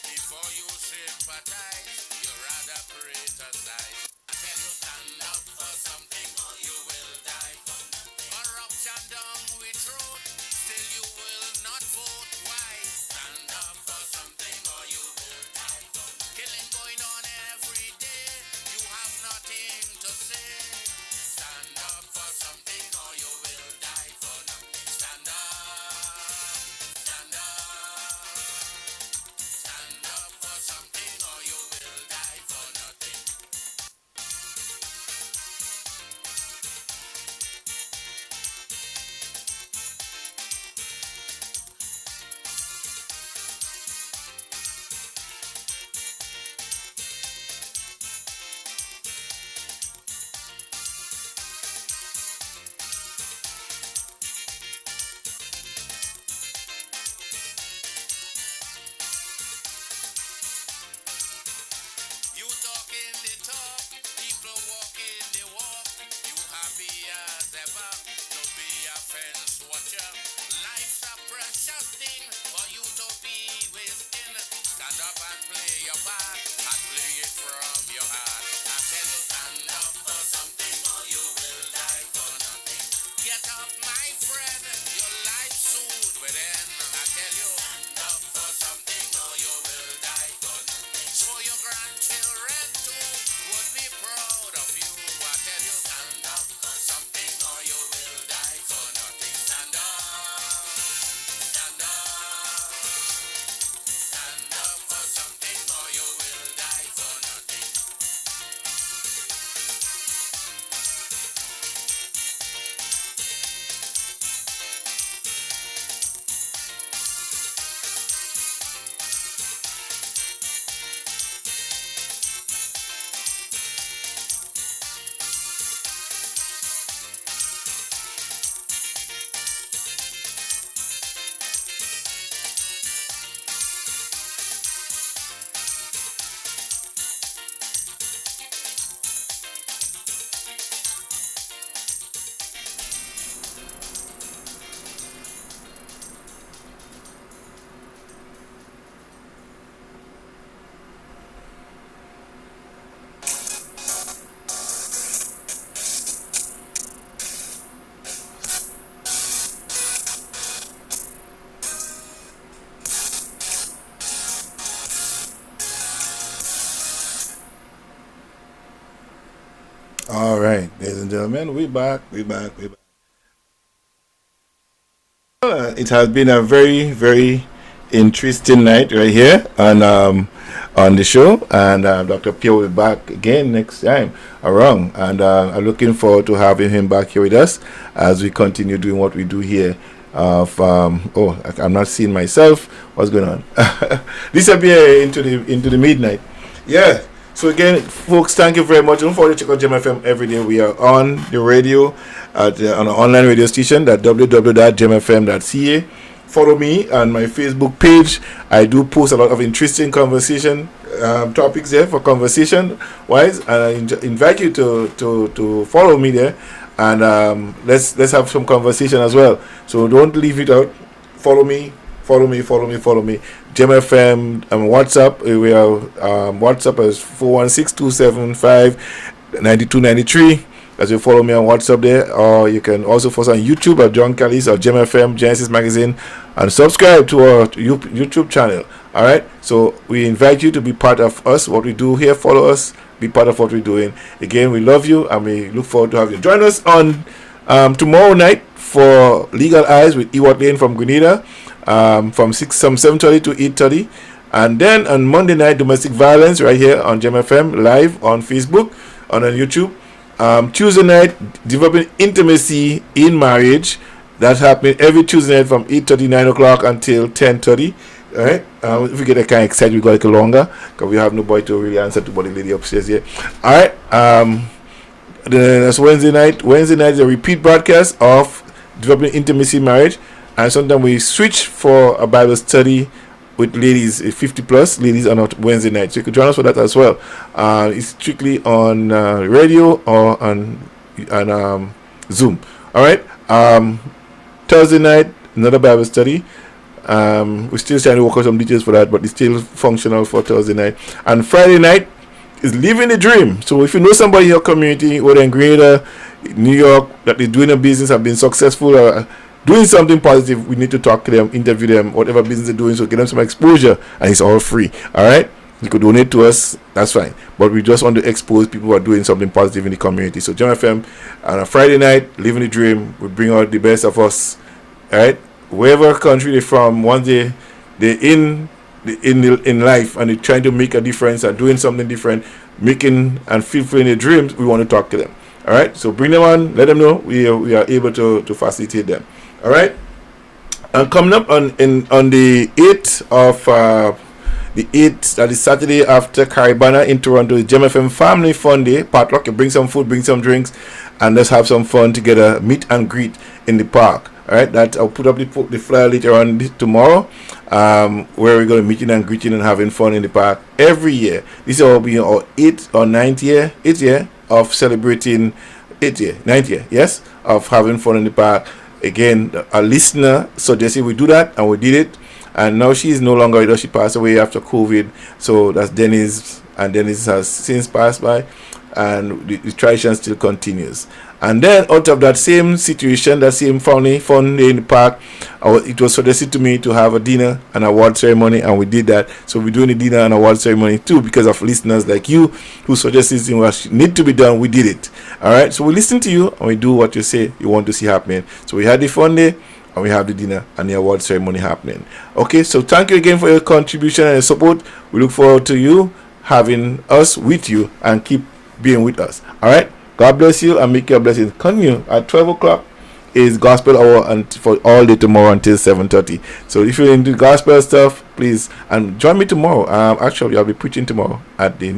G: Before you sympathize, you rather criticize. I tell you, stand up for something or you will die for nothing. Corruption down we throat, still you will not vote. Why? Stand up for something or you will die for nothing. Killing going on every day, you have nothing to say. Stand up for something or you will die for nothing. Stand up, stand up, stand up for something or you will die for nothing. You talking the talk, people walking the walk. You happy as ever to be a fence watcher. Life's a precious thing for you to be within. Stand up and play your part and play it from your heart. I tell you, stand up for something or you will die for nothing. Get up, my friend, your life soon will end. I tell you, stand up for something or you will die for nothing. So your grandchildren too would be proud of you. I tell you, stand up for something or you will die for nothing. Stand up, stand up, stand up for something or you will die for nothing.
B: All right, ladies and gentlemen, we back. It has been a very, very interesting night right here on the show, and Dr. Pierre will be back again next time around, and I'm looking forward to having him back here with us as we continue doing what we do here. I'm not seeing myself. What's going on? Disappear into the midnight. Yeah. So again, folks, thank you very much. Don't forget to check out GEMFM every day. We are on the radio on an online radio station at www.gemfm.ca. Follow me on my Facebook page. I do post a lot of interesting conversation topics there for conversation wise, and I invite you to follow me there, and let's have some conversation as well. So don't leave it out. Follow me. GEMFM WhatsApp. We are WhatsApp is 416-275-9293. As you follow me on WhatsApp there, or you can also follow us on YouTube at John Callis or GEMFM Genesis Magazine, and subscribe to our YouTube channel. All right. So we invite you to be part of us. What we do here, follow us, be part of what we're doing. Again, we love you, and we look forward to have you join us on tomorrow night for Legal Eyes with Ewart Lane from Grenada. From 7:30 to 8:30, and then on Monday night, domestic violence right here on GEMFM live on Facebook, on YouTube. Tuesday night, developing intimacy in marriage. That's happening every Tuesday night from 8:30, 9 o'clock until 10:30. All right. If we get kind of excited, we go a little longer because we have nobody to really answer to, but the lady upstairs here. All right. That's Wednesday night. Wednesday night is a repeat broadcast of developing intimacy in marriage. And sometimes we switch for a Bible study with ladies, 50 plus ladies on a Wednesday night. So you could join us for that as well. It's strictly on radio or on Zoom. All right. Thursday night, another Bible study. We're still trying to work out some details for that, but it's still functional for Thursday night. And Friday night is living the dream. So if you know somebody in your community, whether in Greater New York, that is doing a business, have been successful, or doing something positive, we need to talk to them, interview them, whatever business they're doing, so get them some exposure, and it's all free. All right. You could donate to us, that's fine. But we just want to expose people who are doing something positive in the community. So GEMFM on a Friday night, living the dream, we bring out the best of us. All right, wherever country they're from, once they're in life and they're trying to make a difference and doing something different, making and fulfilling their dreams, we want to talk to them. All right, so bring them on, let them know we are able to facilitate them. All right, and coming up on the 8th of the 8th, that is Saturday after Caribana in Toronto, GEMFM Family Fun Day, potluck. You bring some food, bring some drinks, and let's have some fun together, meet and greet in the park. All right, that I'll put up the flyer later on tomorrow, where we're going to meeting and greeting and having fun in the park every year. This will be our 8th or 9th year, 8th year of celebrating 9th year, yes, of having fun in the park. Again, a listener suggested we do that, and we did it. And now she is no longer with us. She passed away after COVID. So that's Dennis, and Dennis has since passed by, and the tradition still continues. And then out of that same situation, that same family fun day in the park, it was suggested to me to have a dinner and award ceremony, and we did that. So we're doing the dinner and award ceremony too, because of listeners like you who suggested what need to be done. We did it. All right. So we listen to you and we do what you say you want to see happening. So we had the fun day, and we have the dinner and the award ceremony happening. Okay, so thank you again for your contribution and your support. We look forward to you having us with you and keep being with us. All right, God bless you and make your blessings continue. At 12 o'clock is gospel hour and for all day tomorrow until 7:30. So if you're into gospel stuff, please and join me tomorrow. Actually, I'll be preaching tomorrow at the new